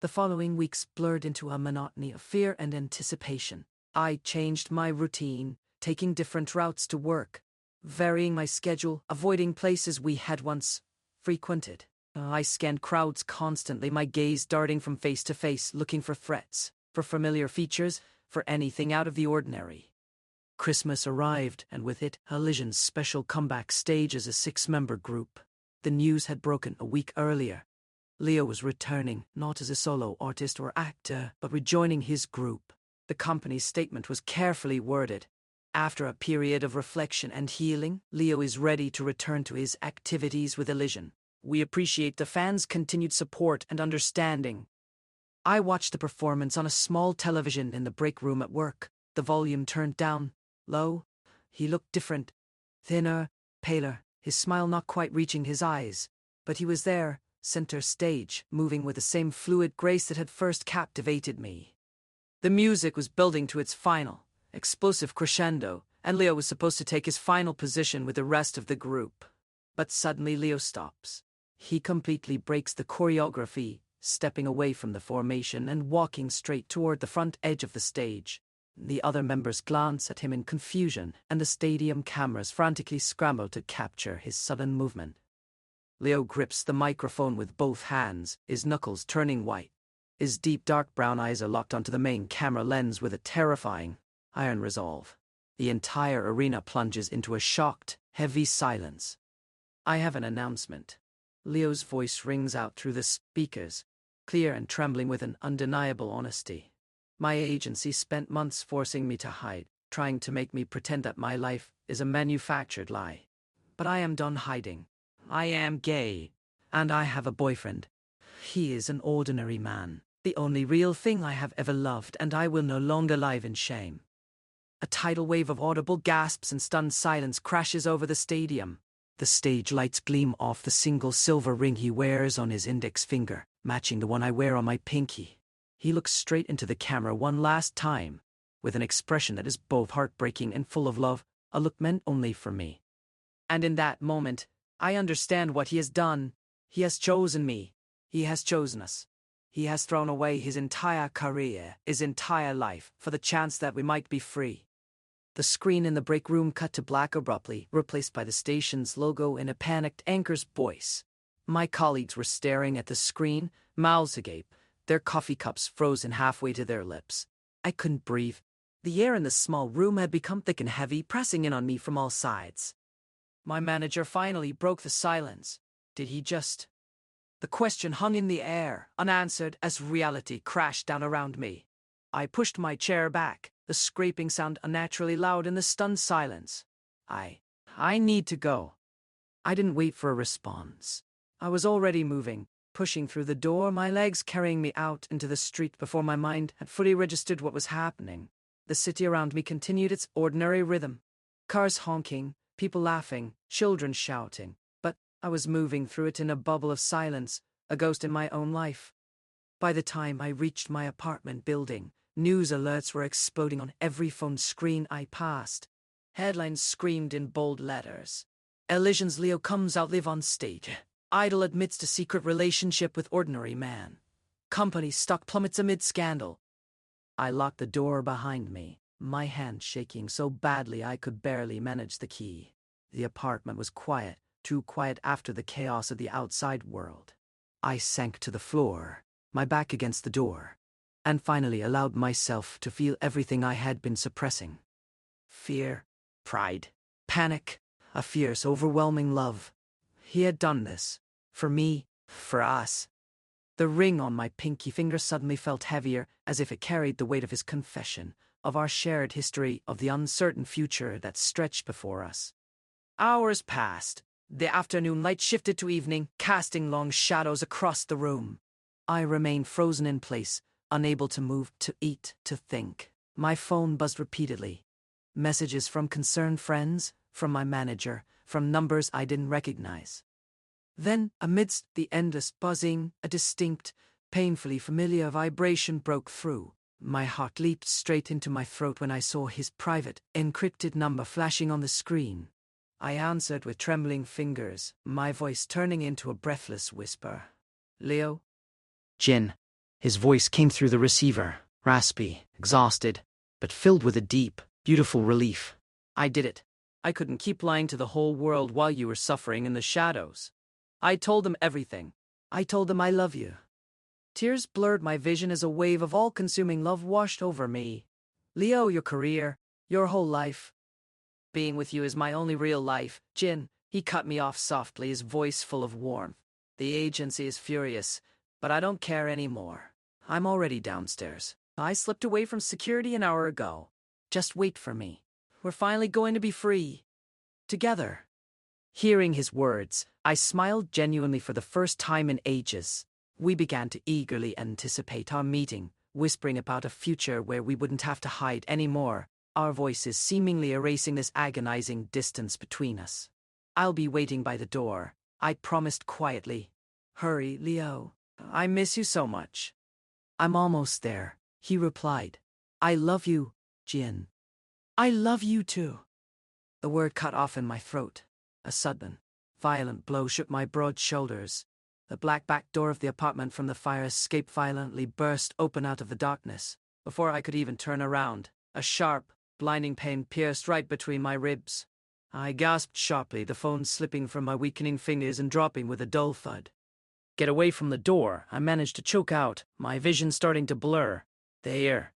Speaker 1: The following weeks blurred into a monotony of fear and anticipation. I changed my routine, taking different routes to work, varying my schedule, avoiding places we had once frequented. I scanned crowds constantly, my gaze darting from face to face, looking for threats, for familiar features, for anything out of the ordinary. Christmas arrived, and with it, Elysian's special comeback stage as a 6-member group. The news had broken a week earlier. Leo was returning, not as a solo artist or actor, but rejoining his group. The company's statement was carefully worded. After a period of reflection and healing, Leo is ready to return to his activities with Elysian. We appreciate the fans' continued support and understanding. I watched the performance on a small television in the break room at work, the volume turned down, low. He looked different, thinner, paler, his smile not quite reaching his eyes. But he was there, center stage, moving with the same fluid grace that had first captivated me. The music was building to its final, explosive crescendo, and Leo was supposed to take his final position with the rest of the group. But suddenly Leo stops. He completely breaks the choreography, stepping away from the formation and walking straight toward the front edge of the stage. The other members glance at him in confusion, and the stadium cameras frantically scramble to capture his sudden movement. Leo grips the microphone with both hands, his knuckles turning white. His deep dark brown eyes are locked onto the main camera lens with a terrifying, iron resolve. The entire arena plunges into a shocked, heavy silence. I have an announcement. Leo's voice rings out through the speakers, clear and trembling with an undeniable honesty. My agency spent months forcing me to hide, trying to make me pretend that my life is a manufactured lie. But I am done hiding. I am gay, and I have a boyfriend. He is an ordinary man, the only real thing I have ever loved, and I will no longer live in shame. A tidal wave of audible gasps and stunned silence crashes over the stadium. The stage lights gleam off the single silver ring he wears on his index finger, matching the one I wear on my pinky. He looks straight into the camera one last time, with an expression that is both heartbreaking and full of love, a look meant only for me. And in that moment, I understand what he has done. He has chosen me. He has chosen us. He has thrown away his entire career, his entire life, for the chance that we might be free. The screen in the break room cut to black abruptly, replaced by the station's logo in a panicked anchor's voice. My colleagues were staring at the screen, mouths agape, their coffee cups frozen halfway to their lips. I couldn't breathe. The air in the small room had become thick and heavy, pressing in on me from all sides. My manager finally broke the silence. Did he just? The question hung in the air, unanswered, as reality crashed down around me. I pushed my chair back, the scraping sound unnaturally loud in the stunned silence. I need to go. I didn't wait for a response. I was already moving, pushing through the door, my legs carrying me out into the street before my mind had fully registered what was happening. The city around me continued its ordinary rhythm. Cars honking, people laughing, children shouting. But I was moving through it in a bubble of silence, a ghost in my own life. By the time I reached my apartment building, news alerts were exploding on every phone screen I passed. Headlines screamed in bold letters. Elysian's Leo comes out live on stage. Idol admits to secret relationship with ordinary man. Company stock plummets amid scandal. I locked the door behind me, my hand shaking so badly I could barely manage the key. The apartment was quiet, too quiet after the chaos of the outside world. I sank to the floor, my back against the door, and finally allowed myself to feel everything I had been suppressing. Fear, pride, panic, a fierce, overwhelming love. He had done this. For me, for us. The ring on my pinky finger suddenly felt heavier, as if it carried the weight of his confession, of our shared history, of the uncertain future that stretched before us. Hours passed. The afternoon light shifted to evening, casting long shadows across the room. I remained frozen in place, unable to move, to eat, to think. My phone buzzed repeatedly. Messages from concerned friends, from my manager, from numbers I didn't recognize. Then, amidst the endless buzzing, a distinct, painfully familiar vibration broke through. My heart leaped straight into my throat when I saw his private, encrypted number flashing on the screen. I answered with trembling fingers, my voice turning into a breathless whisper. Leo?
Speaker 2: Jin. His voice came through the receiver, raspy, exhausted, but filled with a deep, beautiful relief.
Speaker 1: I did it. I couldn't keep lying to the whole world while you were suffering in the shadows. I told them everything. I told them I love you. Tears blurred my vision as a wave of all-consuming love washed over me. Leo, your career, your whole life. Being with you is my only real life. Jin, he cut me off softly, his voice full of warmth. The agency is furious, but I don't care anymore. I'm already downstairs. I slipped away from security an hour ago. Just wait for me. We're finally going to be free. Together. Hearing his words, I smiled genuinely for the first time in ages. We began to eagerly anticipate our meeting, whispering about a future where we wouldn't have to hide anymore, our voices seemingly erasing this agonizing distance between us. I'll be waiting by the door, I promised quietly. Hurry, Leo. I miss you so much. I'm almost there, he replied. I love you, Jin. I love you too. The word cut off in my throat. A sudden, violent blow shook my broad shoulders. The black back door of the apartment from the fire escape violently burst open out of the darkness. Before I could even turn around, a sharp, blinding pain pierced right between my ribs. I gasped sharply, the phone slipping from my weakening fingers and dropping with a dull thud. Get away from the door, I managed to choke out, my vision starting to blur. There.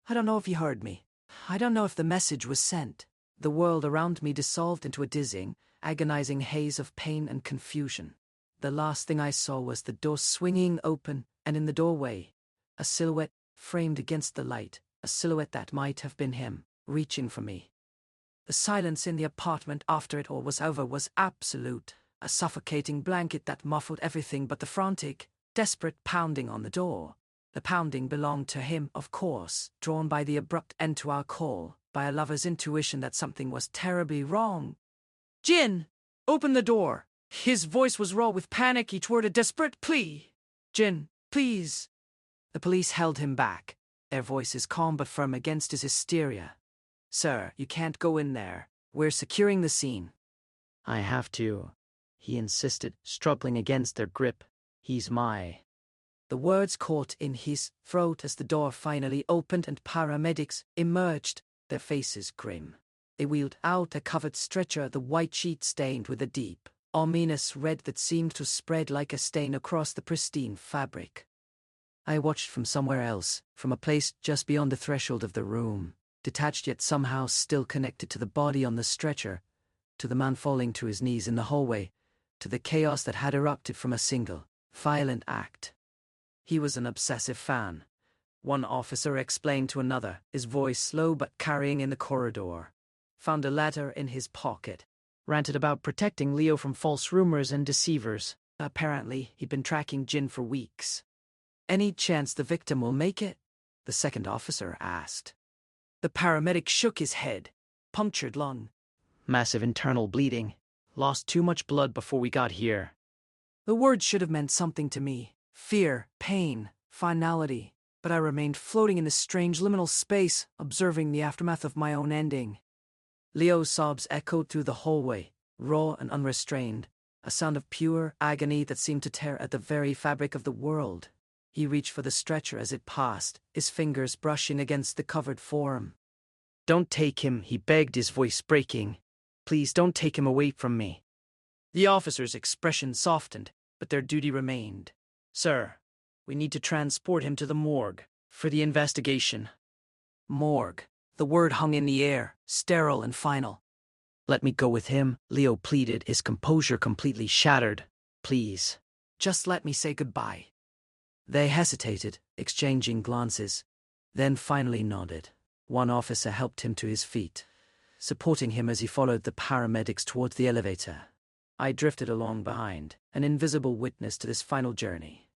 Speaker 1: I don't know if he heard me. I don't know if the message was sent. The world around me dissolved into a dizzying, agonizing haze of pain and confusion. The last thing I saw was the door swinging open, and in the doorway, a silhouette framed against the light, a silhouette that might have been him, reaching for me. The silence in the apartment after it all was over was absolute, a suffocating blanket that muffled everything but the frantic, desperate pounding on the door. The pounding belonged to him, of course, drawn by the abrupt end to our call, by a lover's intuition that something was terribly wrong. Jin! Open the door! His voice was raw with panic, each word a desperate plea. Jin, please. The police held him back, their voices calm but firm against his hysteria. Sir, you can't go in there. We're securing the scene.
Speaker 2: I have to, he insisted, struggling against their grip. He's my...
Speaker 1: The words caught in his throat as the door finally opened and paramedics emerged, their faces grim. They wheeled out a covered stretcher, the white sheet stained with a deep, ominous red that seemed to spread like a stain across the pristine fabric. I watched from somewhere else, from a place just beyond the threshold of the room, detached yet somehow still connected to the body on the stretcher, to the man falling to his knees in the hallway, to the chaos that had erupted from a single, violent act. He was an obsessive fan, one officer explained to another, his voice slow but carrying in the corridor. Found a letter in his pocket. Ranted about protecting Leo from false rumors and deceivers. Apparently, he'd been tracking Jin for weeks. Any chance the victim will make it? The second officer asked. The paramedic shook his head. Punctured lung.
Speaker 2: Massive internal bleeding. Lost too much blood before we got here.
Speaker 1: The words should have meant something to me. Fear, pain, finality. But I remained floating in this strange liminal space, observing the aftermath of my own ending. Leo's sobs echoed through the hallway, raw and unrestrained, a sound of pure agony that seemed to tear at the very fabric of the world. He reached for the stretcher as it passed, his fingers brushing against the covered form.
Speaker 2: Don't take him, he begged, his voice breaking. Please don't take him away from me.
Speaker 1: The officer's expression softened, but their duty remained. Sir, we need to transport him to the morgue for the investigation. Morgue. The word hung in the air, sterile and final.
Speaker 2: Let me go with him, Leo pleaded, his composure completely shattered. Please.
Speaker 1: Just let me say goodbye. They hesitated, exchanging glances, then finally nodded. One officer helped him to his feet, supporting him as he followed the paramedics towards the elevator. I drifted along behind, an invisible witness to this final journey.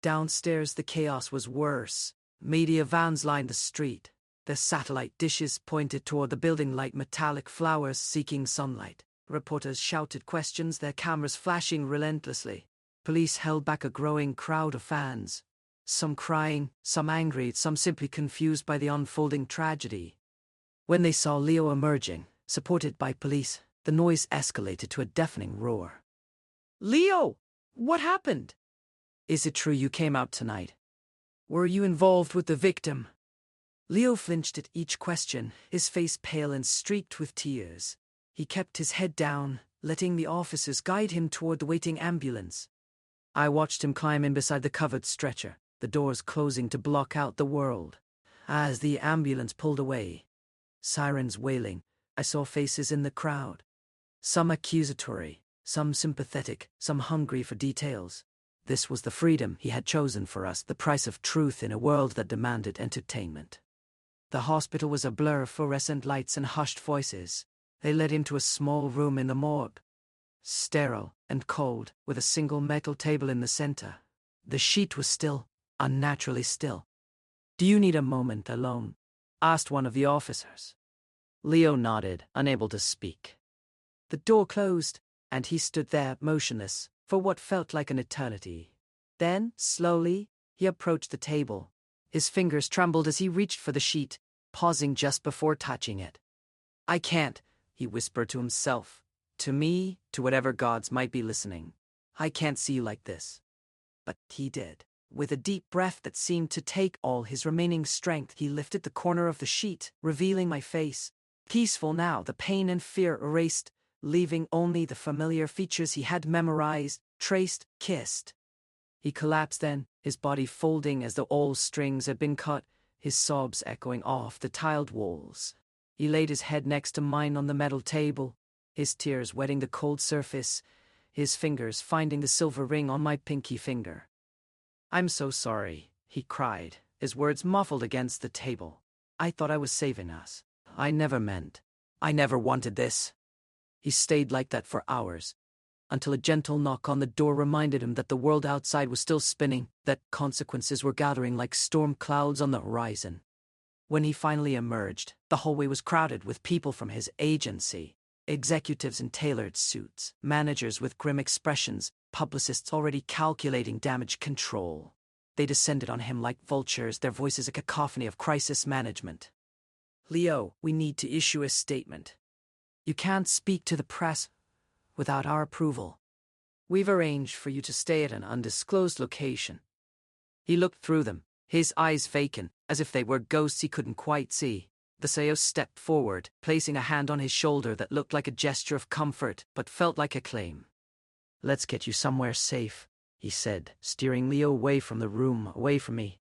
Speaker 1: Downstairs, the chaos was worse. Media vans lined the street. Their satellite dishes pointed toward the building like metallic flowers seeking sunlight. Reporters shouted questions, their cameras flashing relentlessly. Police held back a growing crowd of fans. Some crying, some angry, some simply confused by the unfolding tragedy. When they saw Leo emerging, supported by police, the noise escalated to a deafening roar. "Leo! What happened? Is it true you came out tonight? Were you involved with the victim?" Leo flinched at each question, his face pale and streaked with tears. He kept his head down, letting the officers guide him toward the waiting ambulance. I watched him climb in beside the covered stretcher, the doors closing to block out the world. As the ambulance pulled away, sirens wailing, I saw faces in the crowd. Some accusatory, some sympathetic, some hungry for details. This was the freedom he had chosen for us, the price of truth in a world that demanded entertainment. The hospital was a blur of fluorescent lights and hushed voices. They led him to a small room in the morgue. Sterile and cold, with a single metal table in the center. The sheet was still, unnaturally still. "Do you need a moment alone?" asked one of the officers. Leo nodded, unable to speak. The door closed, and he stood there, motionless, for what felt like an eternity. Then, slowly, he approached the table. His fingers trembled as he reached for the sheet, pausing just before touching it. "I can't," he whispered to himself, to me, to whatever gods might be listening. "I can't see you like this." But he did. With a deep breath that seemed to take all his remaining strength, he lifted the corner of the sheet, revealing my face. Peaceful now, the pain and fear erased, leaving only the familiar features he had memorized, traced, kissed. He collapsed then, his body folding as though all strings had been cut, his sobs echoing off the tiled walls. He laid his head next to mine on the metal table, his tears wetting the cold surface, his fingers finding the silver ring on my pinky finger. "I'm so sorry," he cried, his words muffled against the table. "I thought I was saving us. I never meant. I never wanted this." He stayed like that for hours, until a gentle knock on the door reminded him that the world outside was still spinning, that consequences were gathering like storm clouds on the horizon. When he finally emerged, the hallway was crowded with people from his agency. Executives in tailored suits, managers with grim expressions, publicists already calculating damage control. They descended on him like vultures, their voices a cacophony of crisis management. "Leo, we need to issue a statement. You can't speak to the press without our approval. We've arranged for you to stay at an undisclosed location." He looked through them, his eyes vacant, as if they were ghosts he couldn't quite see. The CEO stepped forward, placing a hand on his shoulder that looked like a gesture of comfort, but felt like a claim. "Let's get you somewhere safe," he said, steering Leo away from the room, away from me.